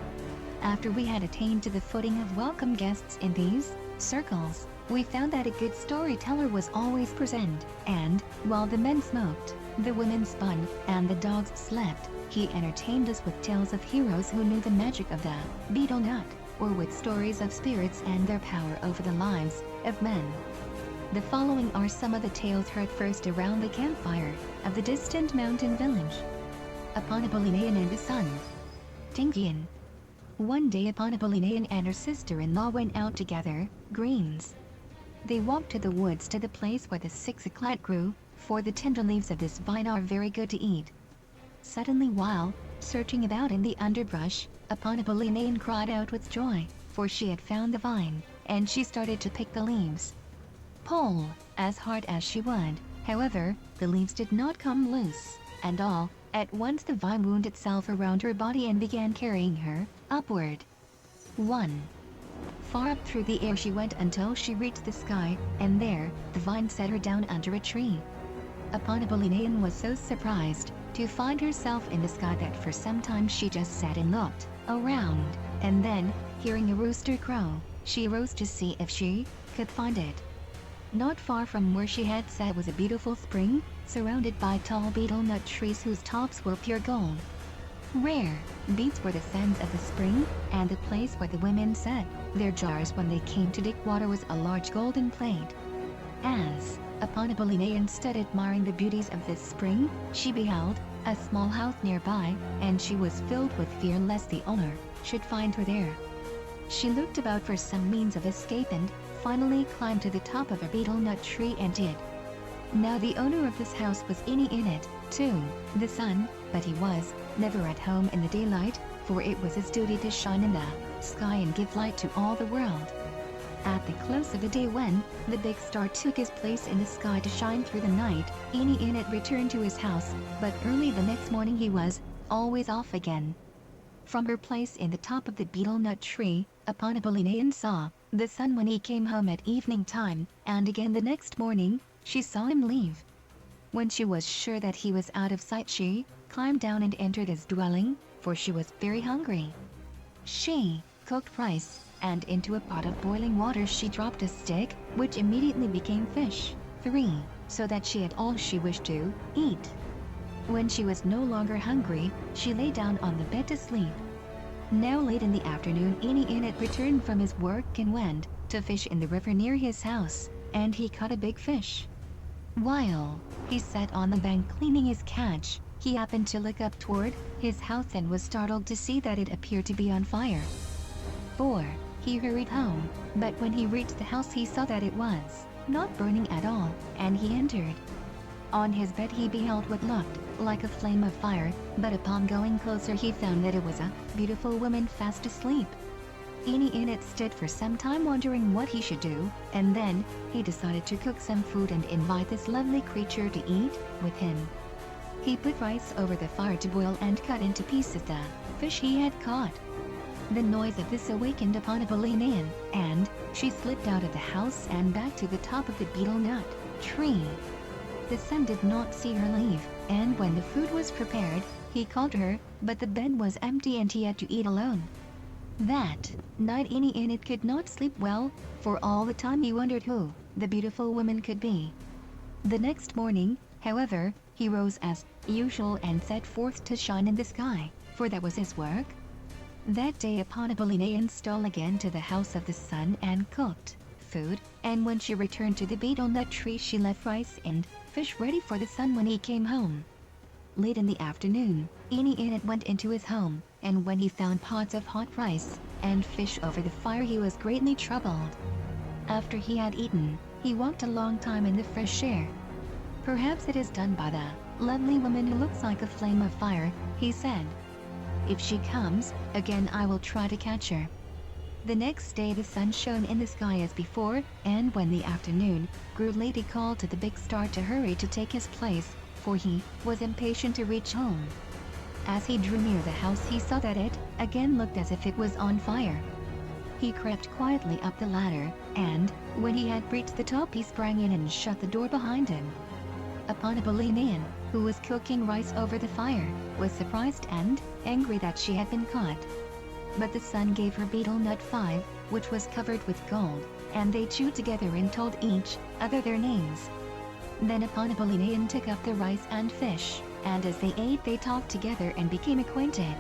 After we had attained to the footing of welcome guests in these circles, We found that a good storyteller was always present, and, while the men smoked, the women spun, and the dogs slept, he entertained us with tales of heroes who knew the magic of the betel nut, or with stories of spirits and their power over the lives of men. The following are some of the tales heard first around the campfire of the distant mountain village. Apanabalinayan and the Sun. Tingyan. One day Apanabalinayan and her sister-in-law went out to gather greens. They walked to the woods to the place where the sixaclat grew, for the tender leaves of this vine are very good to eat. Suddenly, while searching about in the underbrush, Apanabalinayan cried out with joy, for she had found the vine, and she started to pick the leaves. Pull as hard as she would, however, the leaves did not come loose, and all at once the vine wound itself around her body and began carrying her upward. 1. Far up through the air she went until she reached the sky, and there, the vine set her down under a tree. Apanabalinayan was so surprised to find herself in the sky that for some time she just sat and looked around, and then, hearing a rooster crow, she rose to see if she could find it. Not far from where she had sat was a beautiful spring, surrounded by tall betel nut trees whose tops were pure gold. Rare beads were the sands of the spring, and the place where the women set their jars when they came to dig water was a large golden plate. As Apanabalinayan stood admiring the beauties of this spring, she beheld a small house nearby, and she was filled with fear lest the owner should find her there. She looked about for some means of escape and finally climbed to the top of a betel nut tree and hid. Now the owner of this house was in it, too, the sun, but he was never at home in the daylight, for it was his duty to shine in the sky and give light to all the world. At the close of the day when the big star took his place in the sky to shine through the night, it returned to his house, but early the next morning he was always off again. From her place in the top of the betel nut tree, Apanabalinayan saw the sun when he came home at evening time, and again the next morning, she saw him leave. When she was sure that he was out of sight, she climbed down and entered his dwelling, for she was very hungry. She cooked rice, and into a pot of boiling water she dropped a stick, which immediately became fish. 3. So that she had all she wished to eat. When she was no longer hungry, she lay down on the bed to sleep. Now late in the afternoon, Init returned from his work and went to fish in the river near his house, and he caught a big fish. While he sat on the bank cleaning his catch, he happened to look up toward his house and was startled to see that it appeared to be on fire. 4. He hurried home, but when he reached the house he saw that it was not burning at all, and he entered. On his bed he beheld what looked like a flame of fire, but upon going closer he found that it was a beautiful woman fast asleep. Init stood for some time wondering what he should do, and then he decided to cook some food and invite this lovely creature to eat with him. He put rice over the fire to boil and cut into pieces the fish he had caught. The noise of this awakened Apanabalinayan, and she slipped out of the house and back to the top of the betel nut tree. The sun did not see her leave, and when the food was prepared, he called her, but the bed was empty and he had to eat alone. That night Init could not sleep well, for all the time he wondered who the beautiful woman could be. The next morning, however, he rose as usual and set forth to shine in the sky, for that was his work. That day Apanabalinayan stole again to the house of the sun and cooked food, and when she returned to the betel nut tree she left rice and fish ready for the sun when he came home. Late in the afternoon, Init went into his home, and when he found pots of hot rice and fish over the fire he was greatly troubled. After he had eaten, he walked a long time in the fresh air. Perhaps it is done by the lovely woman who looks like a flame of fire, he said. If she comes, again I will try to catch her. The next day the sun shone in the sky as before, and when the afternoon grew late he called to the big star to hurry to take his place, for he was impatient to reach home. As he drew near the house he saw that it again looked as if it was on fire. He crept quietly up the ladder, and when he had reached the top he sprang in and shut the door behind him. Apanabalinayan, who was cooking rice over the fire, was surprised and angry that she had been caught. But the sun gave her betel nut 5, which was covered with gold, and they chewed together and told each other their names. Then Eponebulinayan took up the rice and fish, and as they ate they talked together and became acquainted.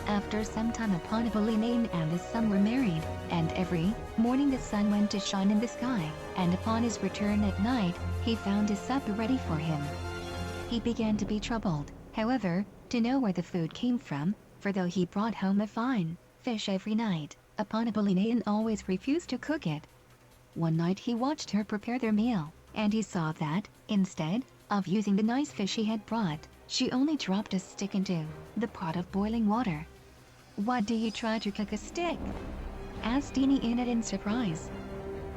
After some time Eponebulinayan and the sun were married, and every morning the sun went to shine in the sky, and upon his return at night, he found his supper ready for him. He began to be troubled, however, to know where the food came from, for though he brought home a fine fish every night, Eponebulinayan always refused to cook it. One night he watched her prepare their meal, and he saw that, instead of using the nice fish he had brought, she only dropped a stick into the pot of boiling water. "Why do you try to cook a stick?" asked Iniinit in surprise.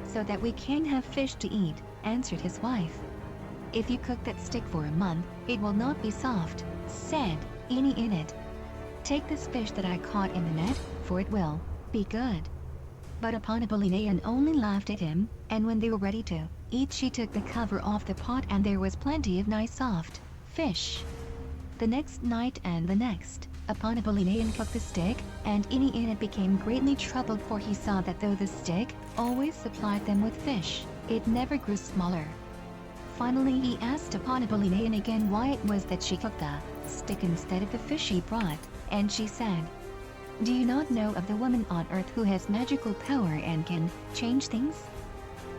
"So that we can have fish to eat," answered his wife. "If you cook that stick for a month, it will not be soft," said Iniinit. "Take this fish that I caught in the net, for it will be good." But Eponebulinayan only laughed at him, and when they were ready to eat she took the cover off the pot and there was plenty of nice soft fish. The next night and the next, Eponebulinayan cooked the stick, and Iniinit became greatly troubled, for he saw that though the stick always supplied them with fish, it never grew smaller. Finally he asked Eponebulinayan again why it was that she cooked the stick instead of the fish he brought, and she said, "Do you not know of the woman on earth who has magical power and can change things?"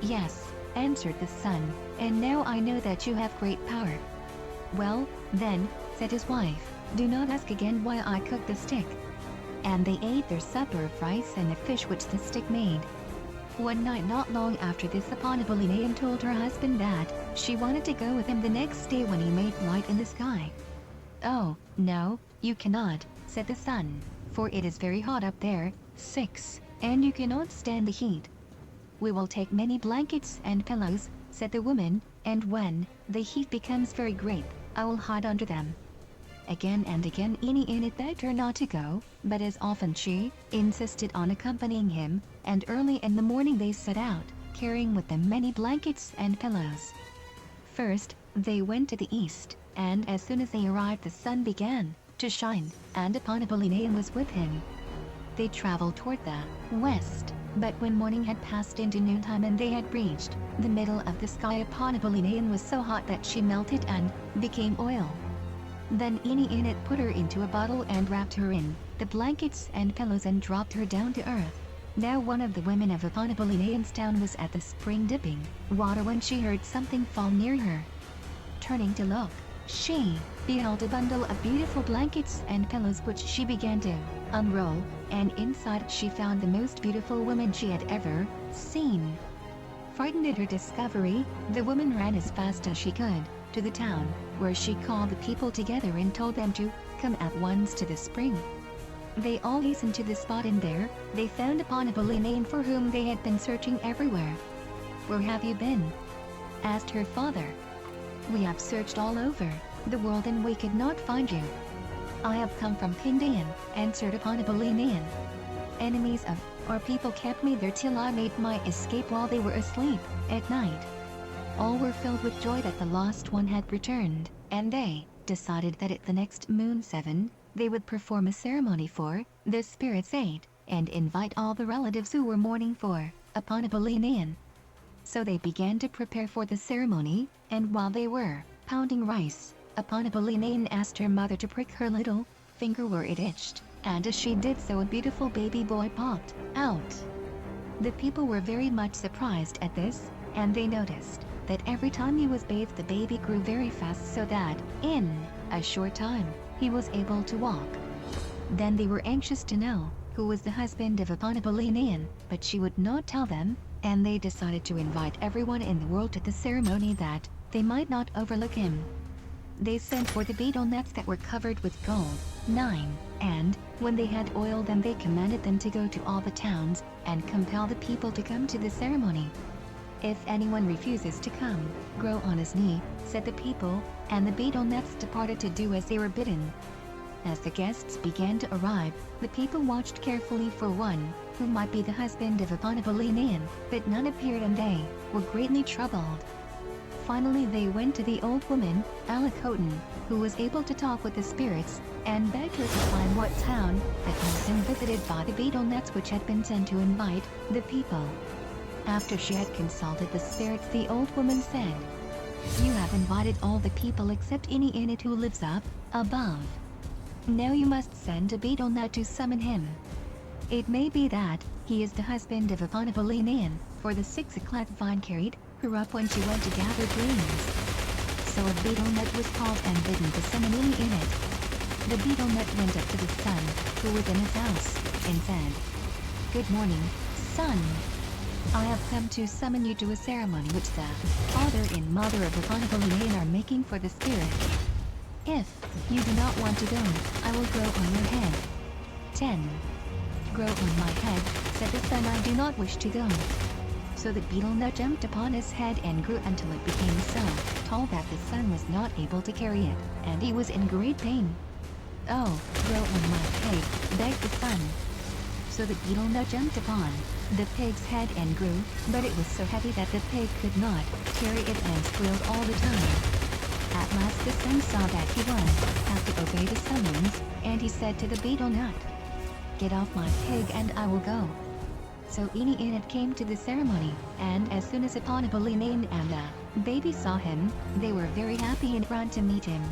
"Yes," answered the sun, "and now I know that you have great power." "Well, then," said his wife, "do not ask again why I cooked the stick." And they ate their supper of rice and the fish which the stick made. One night not long after this, Eponebulinayan told her husband that she wanted to go with him the next day when he made light in the sky. "Oh, no, you cannot," said the sun, "for it is very hot up there, 6, and you cannot stand the heat." "We will take many blankets and pillows," said the woman, "and when the heat becomes very great, I will hide under them." Again and again Iniinit begged her not to go, but as often she insisted on accompanying him, and early in the morning they set out, carrying with them many blankets and pillows. First, they went to the east, and as soon as they arrived the sun began to shine, and Eponebulinayan was with him. They traveled toward the west, but when morning had passed into noontime and they had reached the middle of the sky, Eponebulinayan was so hot that she melted and became oil. Then Iniinit put her into a bottle and wrapped her in the blankets and pillows and dropped her down to earth. Now one of the women of Eponebulinayan's town was at the spring dipping water when she heard something fall near her. Turning to look, she beheld a bundle of beautiful blankets and pillows which she began to unroll, and inside she found the most beautiful woman she had ever seen. Frightened at her discovery, the woman ran as fast as she could to the town, where she called the people together and told them to come at once to the spring. They all hastened to the spot, and there they found Eponebulinayan, for whom they had been searching everywhere. "Where have you been?" asked her father. "We have searched all over the world and we could not find you." "I have come from Pindayan," answered Eponebulinayan. "Enemies of our people kept me there till I made my escape while they were asleep at night." All were filled with joy that the lost one had returned, and they decided that at the next moon 7, they would perform a ceremony for the spirit's aid, and invite all the relatives who were mourning for Eponebulinayan. So they began to prepare for the ceremony, and while they were pounding rice, Eponebulinayan asked her mother to prick her little finger where it itched, and as she did so a beautiful baby boy popped out. The people were very much surprised at this, and they noticed that every time he was bathed the baby grew very fast, so that, in a short time, he was able to walk. Then they were anxious to know who was the husband of Eponebulinayan, but she would not tell them, and they decided to invite everyone in the world to the ceremony that they might not overlook him. They sent for the betel nets that were covered with gold, 9, and, when they had oiled them, they commanded them to go to all the towns and compel the people to come to the ceremony. "If anyone refuses to come, grow on his knee," said the people, and the betel nets departed to do as they were bidden. As the guests began to arrive, the people watched carefully for one who might be the husband of Eponebulinayan, but none appeared, and they were greatly troubled. Finally they went to the old woman, Alakotan, who was able to talk with the spirits, and begged her to find what town that had been visited by the betel nets which had been sent to invite the people. After she had consulted the spirits, the old woman said, "You have invited all the people except any in it who lives up above. Now you must send a beetle nut to summon him. It may be that he is the husband of Eponibulinian, for the 6 o'clock vine carried her up when she went to gather greens." So a beetle nut was called and bidden to summon any in it. The beetle nut went up to the sun, who was in his house, and said, "Good morning, son. I have come to summon you to a ceremony which the father and mother of Eponibulinian are making for the spirit. If you do not want to go, I will grow on your head." 10. "Grow on my head," said the son, "I do not wish to go." So the beetle nut jumped upon his head and grew until it became so tall that the son was not able to carry it, and he was in great pain. "Oh, grow on my pig," begged the son. So the beetle nut jumped upon the pig's head and grew, but it was so heavy that the pig could not carry it and squealed all the time. At last the son saw that he would have to obey the summons, and he said to the beetle nut, "Get off my pig and I will go." So Eenie Init came to the ceremony, and as soon as Eponibulinian and the baby saw him, they were very happy and ran to meet him.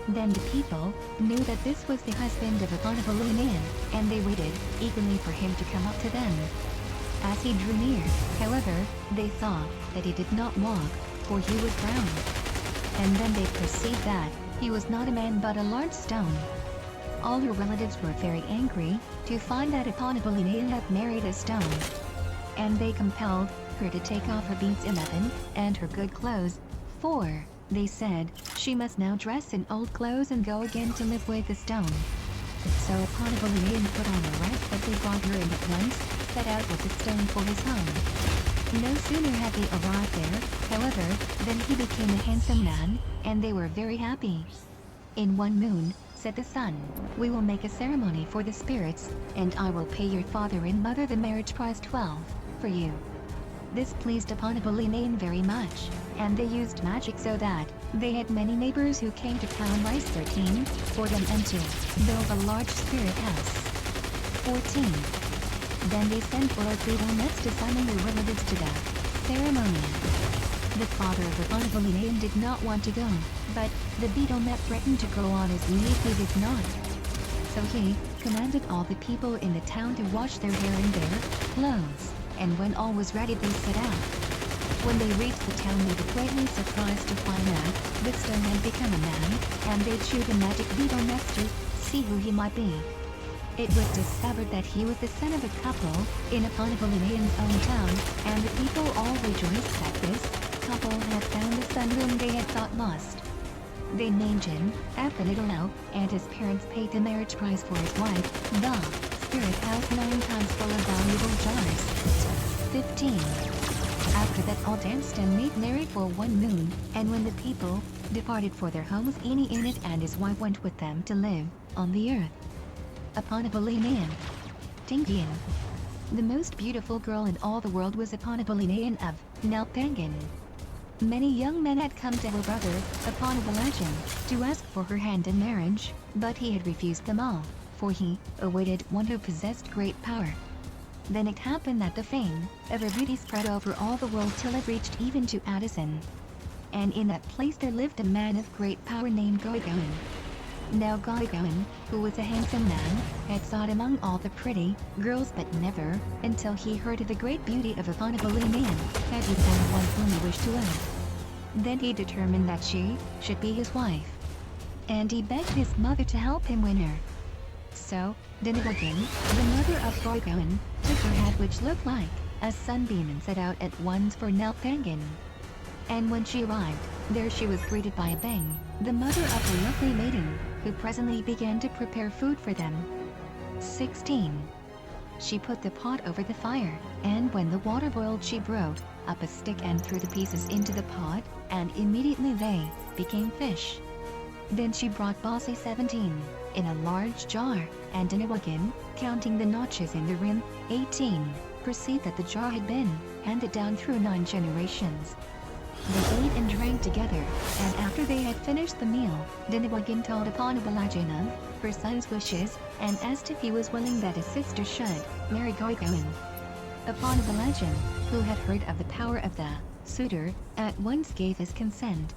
Then the people knew that this was the husband of Eponibulinian, and they waited eagerly for him to come up to them. As he drew near, however, they saw that he did not walk, for he was brown. And then they perceived that he was not a man but a large stone. All her relatives were very angry to find that Eponibulinian had married a stone. And they compelled her to take off her beads 11 and her good clothes, for, they said, she must now dress in old clothes and go again to live with the stone. So Eponibulinian put on a wreath that they brought her and at once set out with the stone for his home. No sooner had they arrived there, however, than he became a handsome man, and they were very happy. "In one moon," said the son, "we will make a ceremony for the spirits, and I will pay your father and mother the marriage price 12 for you." This pleased Eponibulinian very much, and they used magic so that they had many neighbors who came to town rice 13 for them and to build a large spirit house. 14. Then they sent for beetle nuts to summon their relatives to the ceremony. The father of Eponibulinian did not want to go, but the beetle nut threatened to go on his leave if he did not. So he commanded all the people in the town to wash their hair in their clothes, and when all was ready they set out. When they reached the town they were greatly surprised to find that the stone had become a man, and they chewed the magic beetle nuts to see who he might be. It was discovered that he was the son of a couple in Eponibulinian's own town, and the people all rejoiced that this couple had found the son whom they had thought lost. They named him Afanidalo, and his parents paid the marriage price for his wife, the spirit house 9 times full of valuable jars. 15. After that all danced and made merry for 1 moon, and when the people departed for their homes, Eenie Init and his wife went with them to live on the earth. Eponibulinian. Tingian. The most beautiful girl in all the world was Eponibulinian of Nelpangan. Many young men had come to her brother, Eponibulajan, to ask for her hand in marriage, but he had refused them all, for he awaited one who possessed great power. Then it happened that the fame of her beauty spread over all the world till it reached even to Addison. And in that place there lived a man of great power named Goigoan. Now Goigoan, who was a handsome man, had sought among all the pretty girls but never, until he heard of the great beauty of Eponibulinian, had he found one whom he wished to wed. Then he determined that she should be his wife. And he begged his mother to help him win her. So, Dinawagan, the mother of Goigoan, took her hat which looked like a sunbeam and set out at once for Nelpangan. And when she arrived, there she was greeted by a Bang, the mother of a lovely maiden, who presently began to prepare food for them. 16. She put the pot over the fire, and when the water boiled she broke up a stick and threw the pieces into the pot, and immediately they became fish. Then she brought Bossy 17, in a large jar, and Dinawagan, counting the notches in the rim, 18, perceived that the jar had been handed down through 9 generations. They ate and drank together, and after they had finished the meal, Dinawagan told Eponibulajan of her son's wishes, and asked if he was willing that his sister should marry Goigoan. Apanabalajan, who had heard of the power of the suitor, at once gave his consent.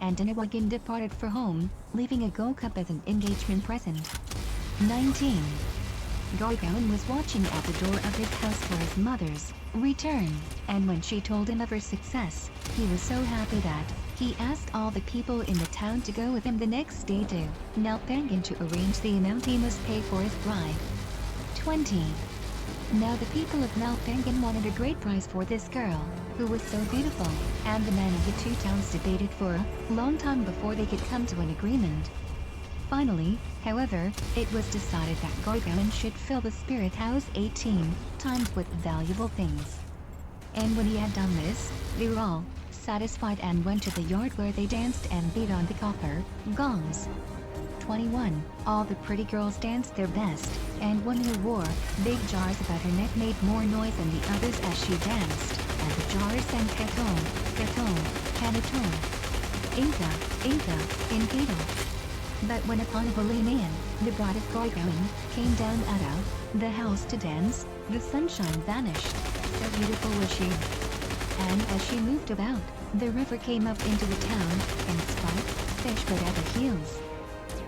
And Anawagan departed for home, leaving a gold cup as an engagement present. 19. Gorgon was watching at the door of his house for his mother's return, and when she told him of her success, he was so happy that he asked all the people in the town to go with him the next day to Nalpangan to arrange the amount he must pay for his bride. 20. Now the people of Nalpangan wanted a great price for this girl, who was so beautiful, and the men of the two towns debated for a long time before they could come to an agreement. Finally, however, it was decided that Gorgon should fill the spirit house 18 times with valuable things. And when he had done this, they were all satisfied and went to the yard where they danced and beat on the copper gongs. 21. All the pretty girls danced their best, and one who wore big jars about her neck made more noise than the others as she danced, and the jars sang Katong, Katong, Kanatong, Inka, Inka, Inkato. But when Apanabalayan, the bride of Gorgon, came down out of the house to dance, the sunshine vanished, so beautiful was she. And as she moved about, the river came up into the town, and spiked fish but at her heels.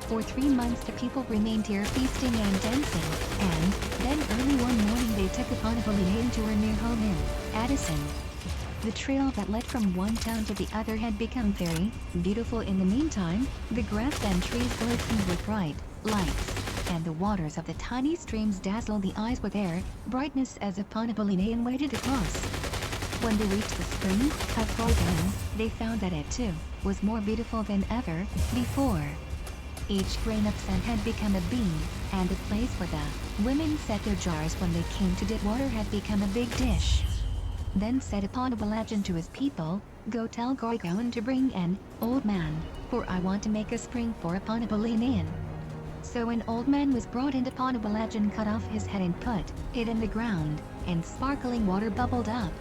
For 3 months the people remained here feasting and dancing, and then early one morning they took Apanabalayan to her new home in Addison. The trail that led from one town to the other had become very beautiful in the meantime. The grass and trees glistened with bright lights, and the waters of the tiny streams dazzled the eyes with their brightness as Apanabalayan waded across. When they reached the spring of Gorgon, they found that it too was more beautiful than ever before. Each grain of sand had become a beam, and the place where the women set their jars when they came to dip water had become a big dish. Then said Apanabalajan to his people, "Go tell Gorgon to bring an old man, for I want to make a spring for Apanabalayan." So an old man was brought, and Apanabalajan cut off his head and put it in the ground, and sparkling water bubbled up.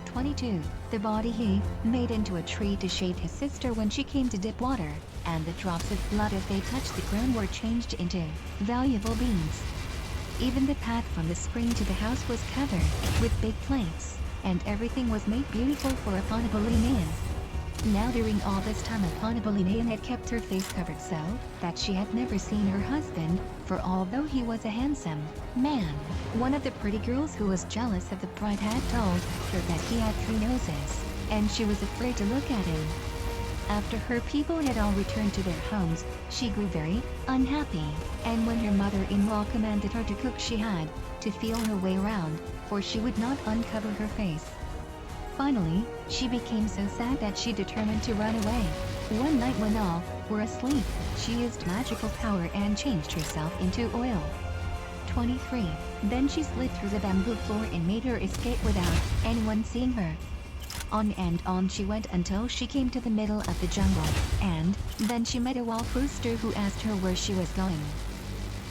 22. The body he made into a tree to shade his sister when she came to dip water, and the drops of blood as they touched the ground were changed into valuable beans. Even the path from the spring to the house was covered with big plates, and everything was made beautiful for Apanabalayan. Now during all this time Apanabalayan had kept her face covered so that she had never seen her husband, for although he was a handsome man, one of the pretty girls who was jealous of the bride had told her that he had 3 noses, and she was afraid to look at him. After her people had all returned to their homes, she grew very unhappy, and when her mother-in-law commanded her to cook she had to feel her way around, for she would not uncover her face. Finally, she became so sad that she determined to run away. One night when all were asleep, she used magical power and changed herself into oil. 23. Then she slid through the bamboo floor and made her escape without anyone seeing her. On and on she went until she came to the middle of the jungle, and then she met a wild rooster who asked her where she was going.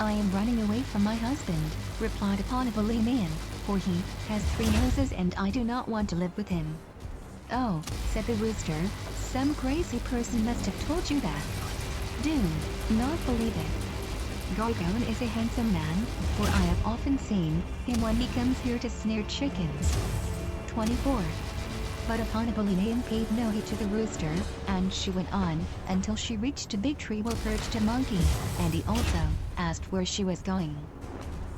"I am running away from my husband," replied Apanabalayan, "for he has 3 noses and I do not want to live with him." "Oh," said the rooster, "some crazy person must have told you that. Do not believe it. Gorgon is a handsome man, for I have often seen him when he comes here to snare chickens." 24. But Apanabalayan paid no heed to the rooster, and she went on until she reached a big tree where perched a monkey, and he also asked where she was going.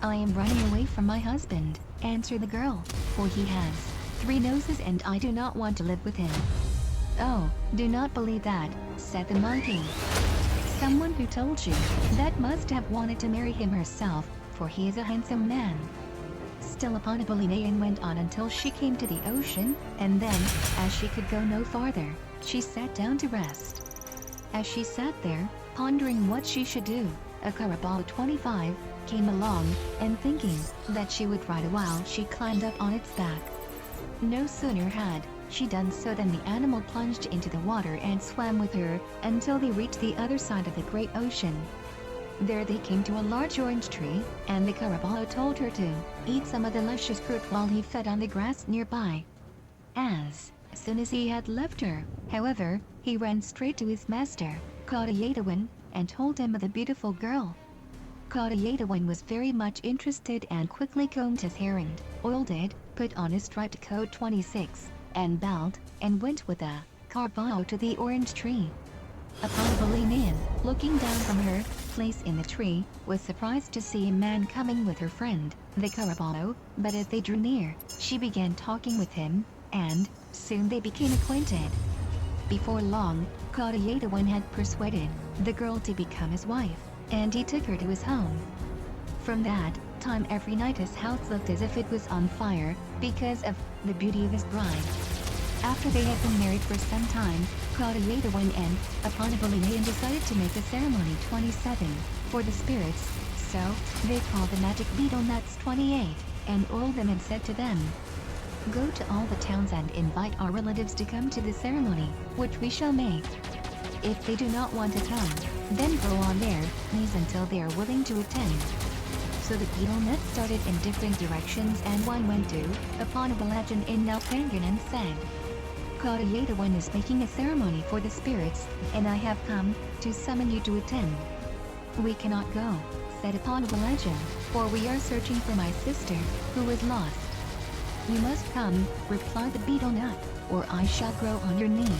"I am running away from my husband," answered the girl, "for he has 3 noses and I do not want to live with him." "Oh, do not believe that," said the monkey. "Someone who told you that must have wanted to marry him herself, for he is a handsome man." Still Apanabalayan went on until she came to the ocean, and then, as she could go no farther, she sat down to rest. As she sat there, pondering what she should do, a carabao 25 came along, and thinking that she would ride a while she climbed up on its back. No sooner had she done so than the animal plunged into the water and swam with her until they reached the other side of the great ocean. There they came to a large orange tree, and the carabao told her to eat some of the luscious fruit while he fed on the grass nearby. As soon as he had left her, however, he ran straight to his master, called Ayatawan, and told him of the beautiful girl. Kodayatawan was very much interested and quickly combed his hair and oiled it, put on his striped coat 26 and belt, and went with a carabao to the orange tree. Upon Balinayan, looking down from her place in the tree, was surprised to see a man coming with her friend, the carabao, but as they drew near, she began talking with him, and soon they became acquainted. Before long, Kodayatawan had persuaded the girl to become his wife, and he took her to his home. From that time every night his house looked as if it was on fire, because of the beauty of his bride. After they had been married for some time, Kodayatawan and Apanabalinan decided to make a ceremony 27 for the spirits, so they called the magic betel nuts 28 and oiled them and said to them, "Go to all the towns and invite our relatives to come to the ceremony, which we shall make. If they do not want to come, then go on their knees until they are willing to attend." So the betel nuts started in different directions, and one went to Apanabalajan in Nalpangan and said, "Kodayatawan is making a ceremony for the spirits, and I have come to summon you to attend." "We cannot go," said Apanabalajan, "for we are searching for my sister, who is lost." "You must come," replied the betel nut, "or I shall grow on your knee."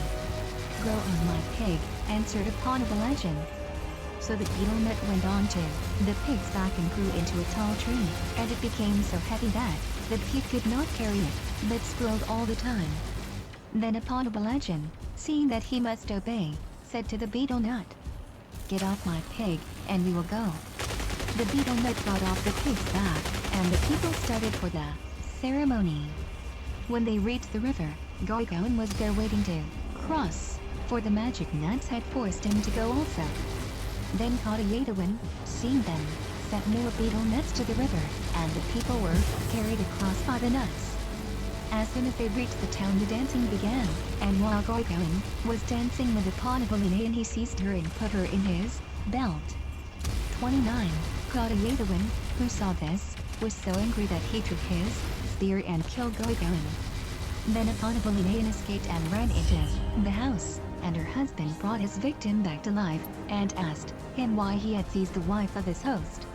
"Grow on my pig," answered Apanabalajan. So the betel nut went on to the pig's back and grew into a tall tree, and it became so heavy that the pig could not carry it, but squealed all the time. Then Apanabalajan, seeing that he must obey, said to the betel nut, "Get off my pig, and we will go." The betel nut got off the pig's back, and the people started for the ceremony. When they reached the river, Goigoan was there waiting to cross, for the magic nuts had forced him to go also. Then Kodayatawan, seeing them, sent more betel nuts to the river, and the people were carried across by the nuts. As soon as they reached the town, the dancing began, and while Goigoan was dancing with Apanabalinan, he seized her and put her in his belt. 29. Kodayatawan, who saw this, was so angry that he drew his spear and killed Goigoan. Then Apanabalinan escaped and ran into the house, and her husband brought his victim back to life, and asked him why he had seized the wife of his host.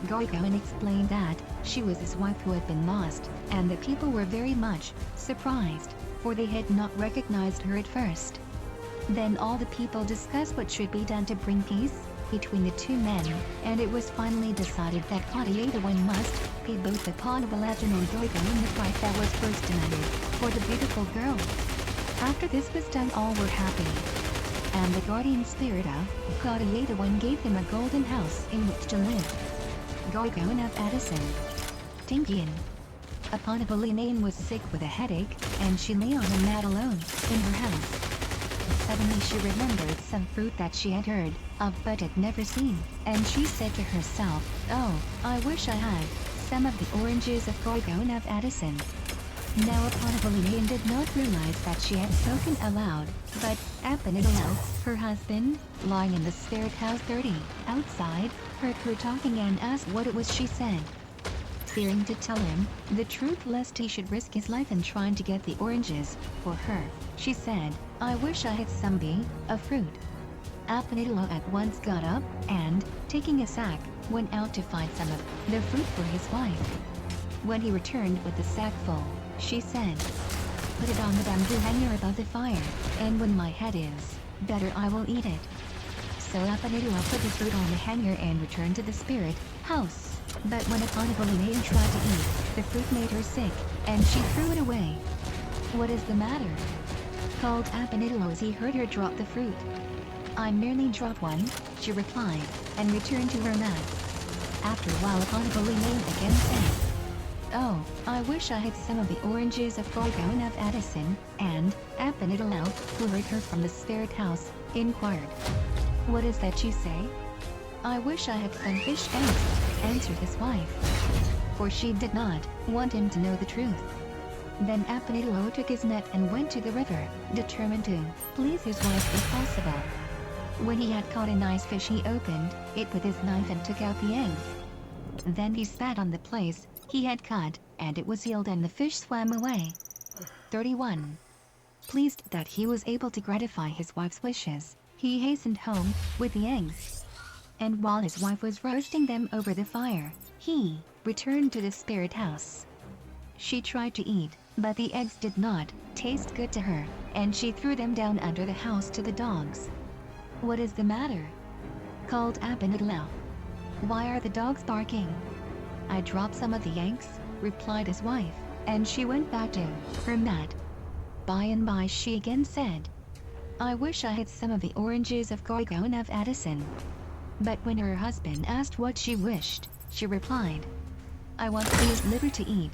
Goigoan explained that she was his wife who had been lost, and the people were very much surprised, for they had not recognized her at first. Then all the people discussed what should be done to bring peace between the two men, and it was finally decided that Kodayatawan must pay both Apanabalajan and Goigoan the price that was first demanded for the beautiful girl. After this was done, all were happy, and the guardian spirit of Kodayatawan gave him a golden house in which to live. Goigoan of Addison. Tingian. Apanabalinan was sick with a headache, and she lay on a mat alone in her house. Suddenly she remembered some fruit that she had heard of but had never seen, and she said to herself, "Oh, I wish I had some of the oranges of Goigoan of Addison." Now Apanabalinan did not realize that she had spoken aloud, but Apanidalo, her husband, lying in the spirit house 30, outside, heard her talking and asked what it was she said. Fearing to tell him the truth lest he should risk his life in trying to get the oranges for her, she said, "I wish I had some of fruit." Apanidalo at once got up, and, taking a sack, went out to find some of the fruit for his wife. When he returned with the sack full, she said, "Put it on the bamboo hanger above the fire, and when my head is better I will eat it." So Apanidalo put the fruit on the hanger and returned to the spirit house. But when Apanabalinan tried to eat, the fruit made her sick, and she threw it away. "What is the matter?" called Apanidalo as he heard her drop the fruit. "I merely dropped one," she replied, and returned to her mat. After a while Apanabalinan again said, "Oh, I wish I had some of the oranges of Goigoan of Addison," and Apanidalo, who heard her from the spirit house, inquired, "What is that you say?" "I wish I had some fish eggs," answered his wife, for she did not want him to know the truth. Then Apanidalo took his net and went to the river, determined to please his wife if possible. When he had caught a nice fish, he opened it with his knife and took out the eggs. Then he spat on the place he had cut, and it was sealed, and the fish swam away. 31. Pleased that he was able to gratify his wife's wishes, he hastened home with the eggs. And while his wife was roasting them over the fire, he returned to the spirit house. She tried to eat, but the eggs did not taste good to her, and she threw them down under the house to the dogs. "What is the matter?" called Abenadalel. "Why are the dogs barking?" "I dropped some of the eggs," replied his wife, and she went back to her mat. By and by she again said, "I wish I had some of the oranges of Gorgon of Addison." But when her husband asked what she wished, she replied, "I want Thea's liver to eat."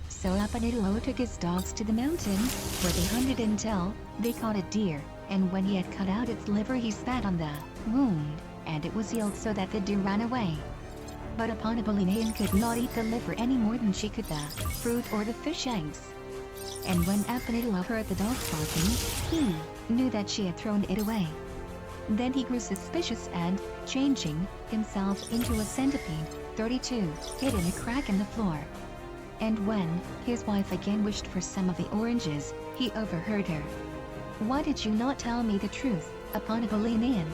So Abenadalel took his dogs to the mountain, where they hunted until they caught a deer, and when he had cut out its liver he spat on the wound, and it was healed so that the deer ran away. But Abenadalel could not eat the liver any more than she could the fruit or the fish eggs. And when Abenadalel heard the dogs barking, he knew that she had thrown it away. Then he grew suspicious and, changing himself into a centipede, 32, hid in a crack in the floor. And when his wife again wished for some of the oranges, he overheard her. "Why did you not tell me the truth, Abenadalel?"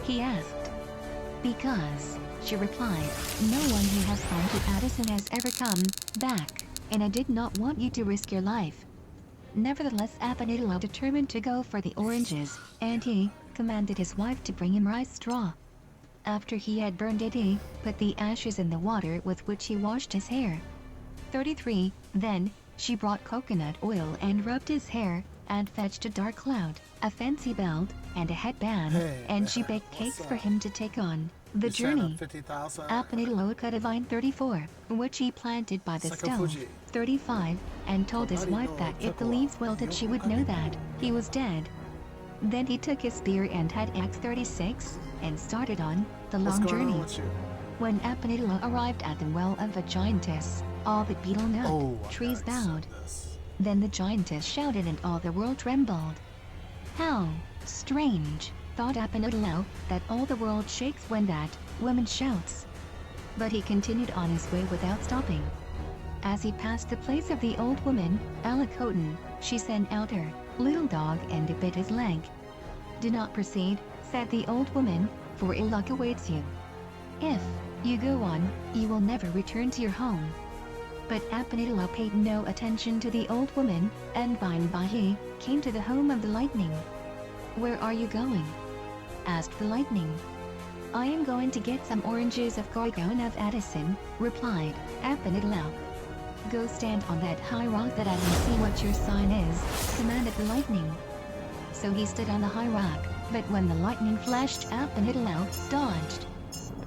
he asked. "Because," she replied, "no one who has gone to Addison has ever come back, and I did not want you to risk your life." Nevertheless, Abenadalel determined to go for the oranges, and he commanded his wife to bring him rice straw. After he had burned it, he put the ashes in the water with which he washed his hair. 33. Then she brought coconut oil and rubbed his hair, and fetched a dark cloud, a fancy belt, and a headband, and she baked cakes for him to take on the journey. Abenadalel cut a vine, 34, which he planted by the stove, 35, and told his wife that if the leaves wilted she would know that he was dead. Then he took his spear and had axe, 36, and started on the long journey. When Abenadalel arrived at the well of a giantess, all the betel nut trees bowed. Then the giantess shouted and all the world trembled. "How strange," thought Abenadalel, "that all the world shakes when that woman shouts." But he continued on his way without stopping. As he passed the place of the old woman, Alicoten, she sent out her little dog and bit his leg. "Do not proceed," said the old woman, "for ill luck awaits you. If you go on, you will never return to your home." But Abenadalel paid no attention to the old woman, and by and by he came to the home of the lightning. "Where are you going?" asked the lightning. "I am going to get some oranges of Gorgon of Addison," replied Abenadalel. "Go stand on that high rock that I can see what your sign is," commanded the lightning. So he stood on the high rock, but when the lightning flashed, Abenadalel dodged.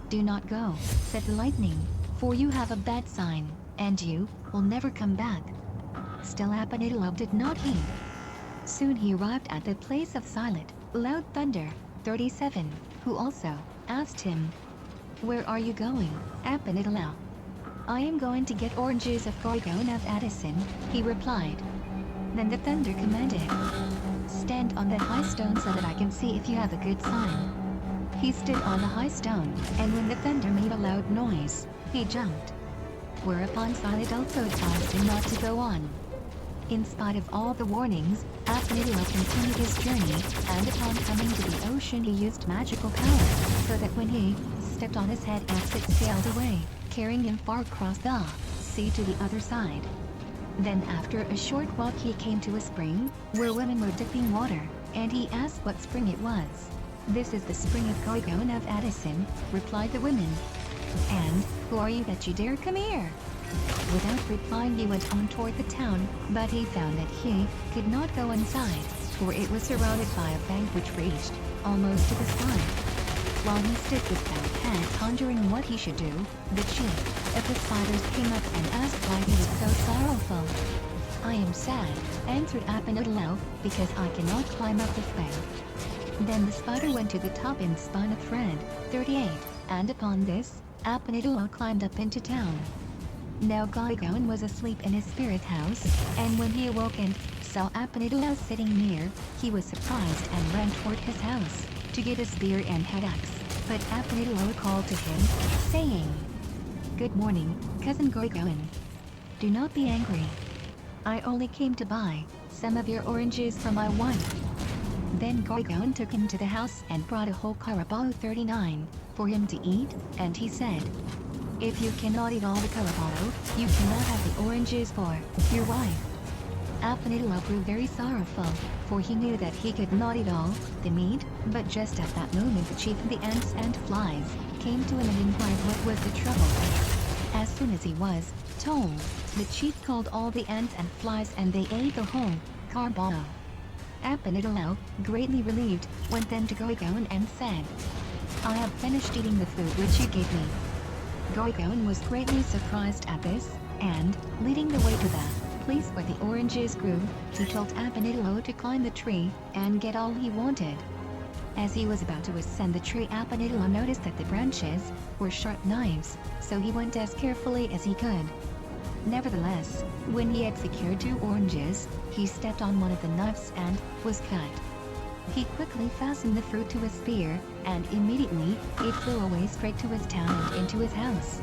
"Do not go," said the lightning, "for you have a bad sign, and you will never come back." Still Abenadalel did not heed. Soon he arrived at the place of silent, loud thunder, 37, who also asked him, "Where are you going, Abenadalel?" "I am going to get oranges of Gorgon of Addison," he replied. Then the thunder commanded, "Stand on that high stone so that I can see if you have a good sign." He stood on the high stone, and when the thunder made a loud noise, he jumped. Whereupon Silent also advised him not to go on. In spite of all the warnings, Abenadalel continued his journey, and upon coming to the ocean he used magical power, so that when he stepped on his head axe it sailed away, carrying him far across the sea to the other side. Then after a short walk he came to a spring, where women were dipping water, and he asked what spring it was. "This is the spring of Gorgon of Addison," replied the women. "And who are you that you dare come here?" Without replying he went on toward the town, but he found that he could not go inside, for it was surrounded by a bank which reached almost to the sky. While he stood with bowed head pondering what he should do, the chief of the spiders came up and asked why he was so sorrowful. "I am sad," answered Abenadalel, "because I cannot climb up this bank." Then the spider went to the top and spun a thread, 38, and upon this, Abenadalel climbed up into town. Now Gorgon was asleep in his spirit house, and when he awoke and saw Abenadalel sitting near, he was surprised and ran toward his house to get a spear and head axe. But Abenadalel called to him, saying, "Good morning, cousin Gorgon. Do not be angry. I only came to buy some of your oranges for my wife." Then Gorgon took him to the house and brought a whole carabao, 39, for him to eat, and he said, "If you cannot eat all the kalapalo, you cannot have the oranges for your wife." Apanidalo grew very sorrowful, for he knew that he could not eat all the meat, but just at that moment the chief of the ants and flies came to him and inquired what was the trouble. As soon as he was told, the chief called all the ants and flies and they ate the whole carbano. Apanidalo, greatly relieved, went then to Goigoan and said, "I have finished eating the food which you gave me." Goigoan was greatly surprised at this, and, leading the way to the place where the oranges grew, he told Apanidalo to climb the tree and get all he wanted. As he was about to ascend the tree, Apanidalo noticed that the branches were sharp knives, so he went as carefully as he could. Nevertheless, when he had secured 2 oranges, he stepped on one of the knives and was cut. He quickly fastened the fruit to a spear, and immediately, it flew away straight to his town and into his house.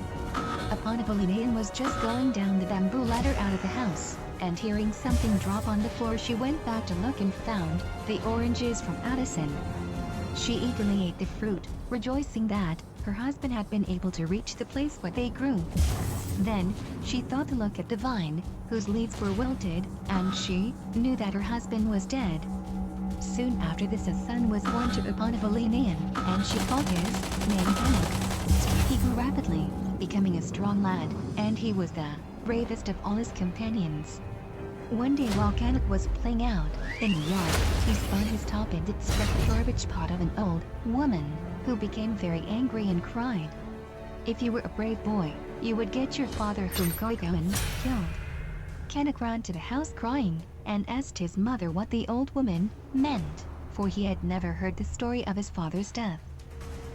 Apanidalo was just going down the bamboo ladder out of the house, and hearing something drop on the floor, she went back to look and found the oranges from Addison. She eagerly ate the fruit, rejoicing that her husband had been able to reach the place where they grew. Then, she thought to look at the vine, whose leaves were wilted, and she knew that her husband was dead. Soon after this a son was born to Apanidalo, and she called his name Canuck. He grew rapidly, becoming a strong lad, and he was the bravest of all his companions. One day while Canuck was playing out in the yard, he spun his top and it struck the garbage pot of an old woman, who became very angry and cried, "If you were a brave boy, you would get your father whom Goigoan killed." Canuck ran to the house crying, and asked his mother what the old woman meant, for he had never heard the story of his father's death.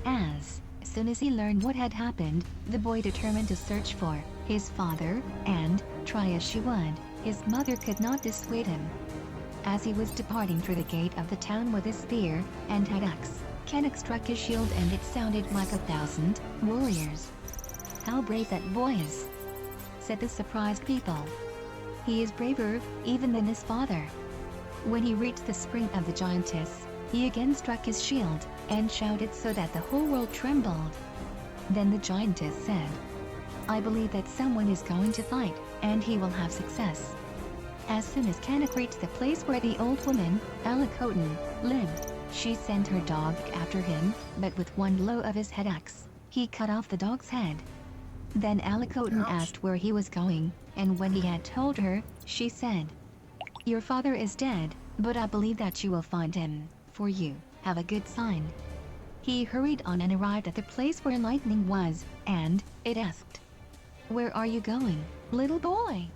As soon as he learned what had happened, the boy determined to search for his father, and, try as she would, his mother could not dissuade him. As he was departing through the gate of the town with his spear and had axe, Canuck struck his shield and it sounded like 1,000 warriors. "How brave that boy is," said the surprised people. "He is braver, even than his father." When he reached the spring of the giantess, he again struck his shield, and shouted so that the whole world trembled. Then the giantess said, "I believe that someone is going to fight, and he will have success." As soon as Canuck reached the place where the old woman, Alacoten, lived, she sent her dog after him, but with one blow of his head axe, he cut off the dog's head. Then Alacoten asked where he was going, and when he had told her, she said, "Your father is dead, but I believe that you will find him, for you have a good sign." He hurried on and arrived at the place where lightning was, and it asked, "Where are you going, little boy?"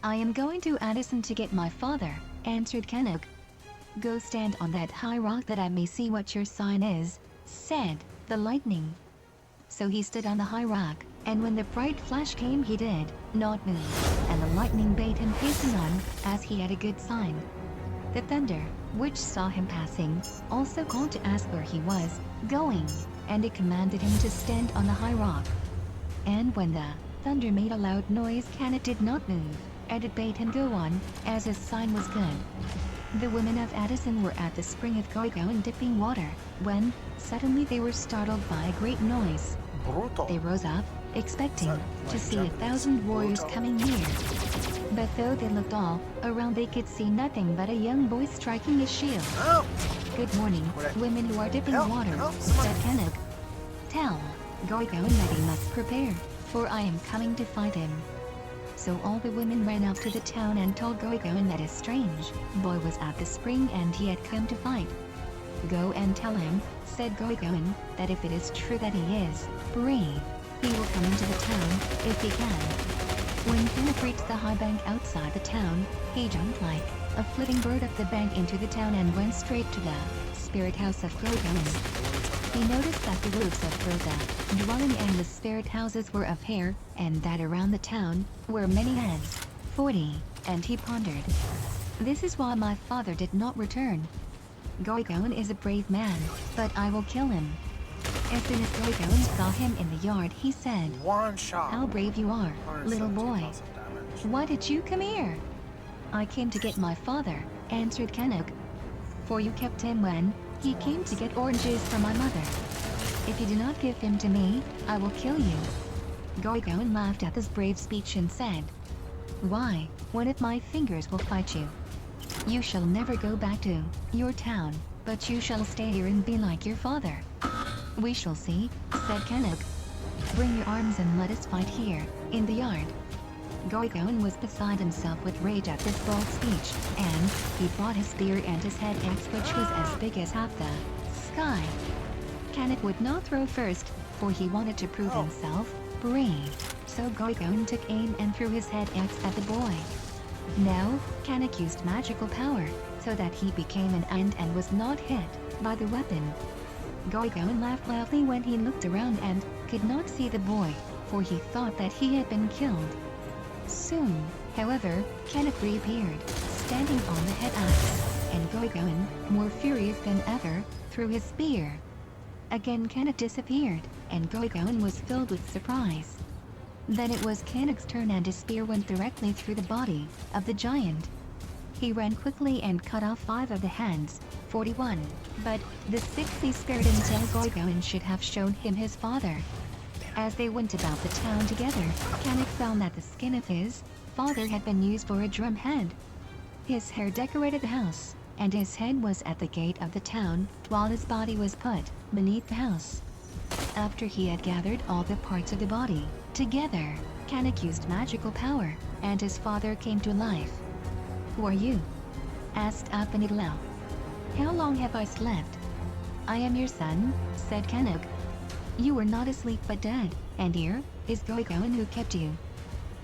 "I am going to Addison to get my father," answered Canuck. "Go stand on that high rock that I may see what your sign is," said the lightning. So he stood on the high rock, and when the bright flash came he did not move, and the lightning bade him hasten on, as he had a good sign. The thunder, which saw him passing, also called to ask where he was going, and it commanded him to stand on the high rock. And when the thunder made a loud noise, Canuck did not move, and it bade him go on, as his sign was good. The women of Addison were at the spring of Goigoan dipping water, when, suddenly they were startled by a great noise. Brutal. They rose up, expecting to see 1,000 warriors coming near. But though they looked all around, they could see nothing but a young boy striking his shield. Help! "Good morning, women who are dipping Help, water," help, someone. said Canuck. "Tell Goigoan that he must prepare, for I am coming to fight him." So all the women ran up to the town and told Goigoan that a strange boy was at the spring and he had come to fight. "Go and tell him," said Goigoan, "that if it is true that he is brave, he will come into the town, if he can." When Canuck reached the high bank outside the town, he jumped like a flitting bird up the bank into the town and went straight to the spirit house of Goigoan. He noticed that the roofs of both the dwelling and the spirit houses were of hair, and that around the town were many heads, 40, and he pondered, "This is why my father did not return. Goigoan is a brave man, but I will kill him." As soon as Goigoan saw him in the yard, he said, One shot. "How brave you are, little boy. 117,000 damage. Why did you come here?" "I came to get my father," answered Canuck. "For you kept him when he came to get oranges for my mother." If you do not give him to me, I will kill you. Goigon laughed at this brave speech and said, Why, one of my fingers will fight you. You shall never go back to your town, but you shall stay here and be like your father. We shall see, said Canuck. Bring your arms and let us fight here, in the yard. Goigon was beside himself with rage at this bold speech, and he brought his spear and his head axe, which was as big as half the sky. Canuck would not throw first, for he wanted to prove himself brave. So Goigon took aim and threw his head axe at the boy. Now, Canuck used magical power, so that he became an ant and was not hit by the weapon. Goigon laughed loudly when he looked around and could not see the boy, for he thought that he had been killed. Soon, however, Canuck reappeared, standing on the head axe, and Goigon, more furious than ever, threw his spear. Again Canuck disappeared, and Goigon was filled with surprise. Then it was Canuck's turn and his spear went directly through the body of the giant. He ran quickly and cut off 5 of the hands, 41, but the 6th he spared until Goigon should have shown him his father. As they went about the town together, Canuck found that the skin of his father had been used for a drum head. His hair decorated the house, and his head was at the gate of the town, while his body was put beneath the house. After he had gathered all the parts of the body together, Canuck used magical power, and his father came to life. Who are you? Asked Apenidalo. How long have I slept? I am your son, said Canuck. You were not asleep but dead, and here is Goigon who kept you.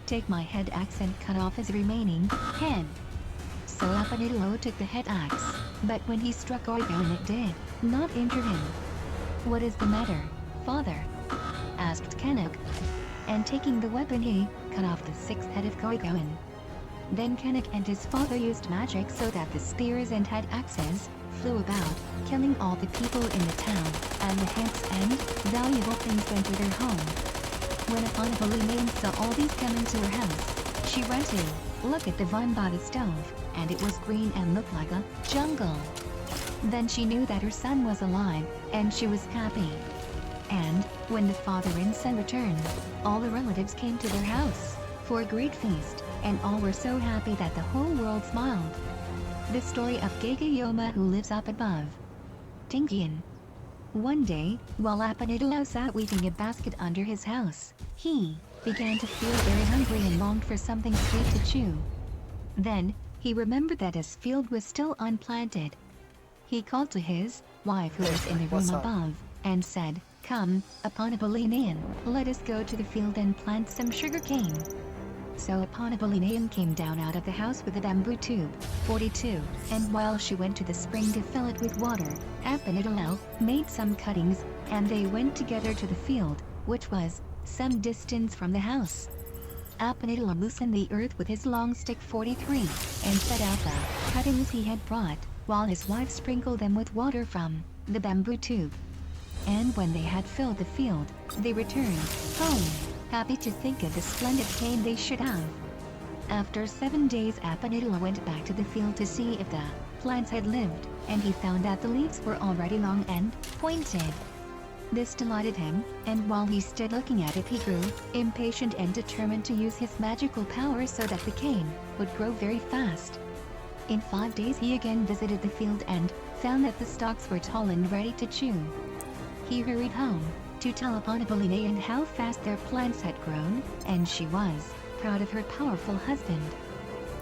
Take my head axe and cut off his remaining head. So Apenidalo took the head axe, but when he struck Goigon it did not injure him. What is the matter, father? Asked Canuck. And taking the weapon he cut off the 6th head of Goigon. Then Canuck and his father used magic so that the spears and head axes flew about, killing all the people in the town, and the heads and valuable things went to their home. When Apenidalo saw all these come into her house, she ran to look at the vine by the stove, and it was green and looked like a jungle. Then she knew that her son was alive, and she was happy. And, when the father and son returned, all the relatives came to their house for a great feast, and all were so happy that the whole world smiled. The story of Gegayoma who lives up above. Tingian. One day, while Apenidalo sat weaving a basket under his house, he began to feel very hungry and longed for something sweet to chew. Then, he remembered that his field was still unplanted. He called to his wife who was in the room above, and said, Come, Apenidalo, let us go to the field and plant some sugar cane. So Apenidalo came down out of the house with a bamboo tube, 42, and while she went to the spring to fill it with water, Apenidalo made some cuttings, and they went together to the field, which was some distance from the house. Apenidalo loosened the earth with his long stick 43, and set out the cuttings he had brought, while his wife sprinkled them with water from the bamboo tube. And when they had filled the field, they returned home, happy to think of the splendid cane they should have. After 7 days Apenidalo went back to the field to see if the plants had lived, and he found that the leaves were already long and pointed. This delighted him, and while he stood looking at it he grew impatient and determined to use his magical power so that the cane would grow very fast. In 5 days he again visited the field and found that the stalks were tall and ready to chew. He hurried home to tell Apenidalo how fast their plants had grown, and she was proud of her powerful husband.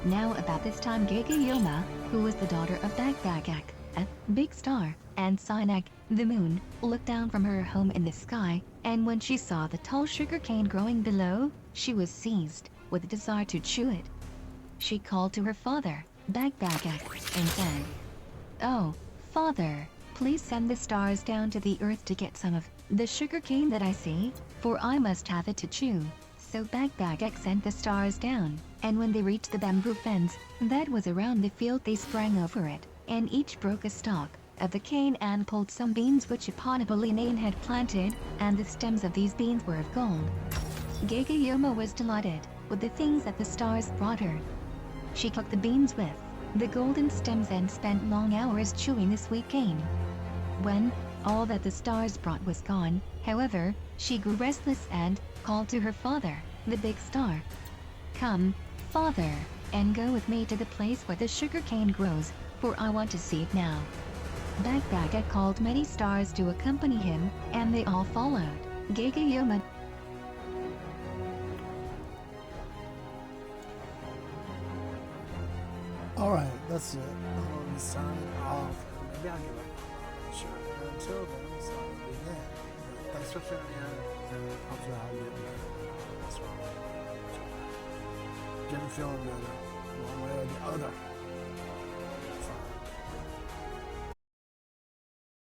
Now about this time Gegayoma, who was the daughter of Bagbagak, a big star, and Sinak, the moon, looked down from her home in the sky, and when she saw the tall sugar cane growing below, she was seized with a desire to chew it. She called to her father, Bagbagak, and said, Oh, father, please send the stars down to the earth to get some of the sugar cane that I see, for I must have it to chew. So Bagbagak sent the stars down, and when they reached the bamboo fence that was around the field they sprang over it, and each broke a stalk of the cane and pulled some beans which Apenidalo had planted, and the stems of these beans were of gold. Gegayoma was delighted with the things that the stars brought her. She took the beans with the golden stems and spent long hours chewing the sweet cane. When All that the stars brought was gone. However, she grew restless and called to her father, the big star. "Come, father, and go with me to the place where the sugar cane grows, for I want to see it now." Bagbaga called many stars to accompany him, and they all followed. Gegayoma. Alright, that's it. I'm going to be signing off. Maybe I'll give up. I'm not sure. But until then, it's not going to be that. But thanks for tuning in. And hopefully I'll get better. That's what I'm getting feeling better. One way or the other.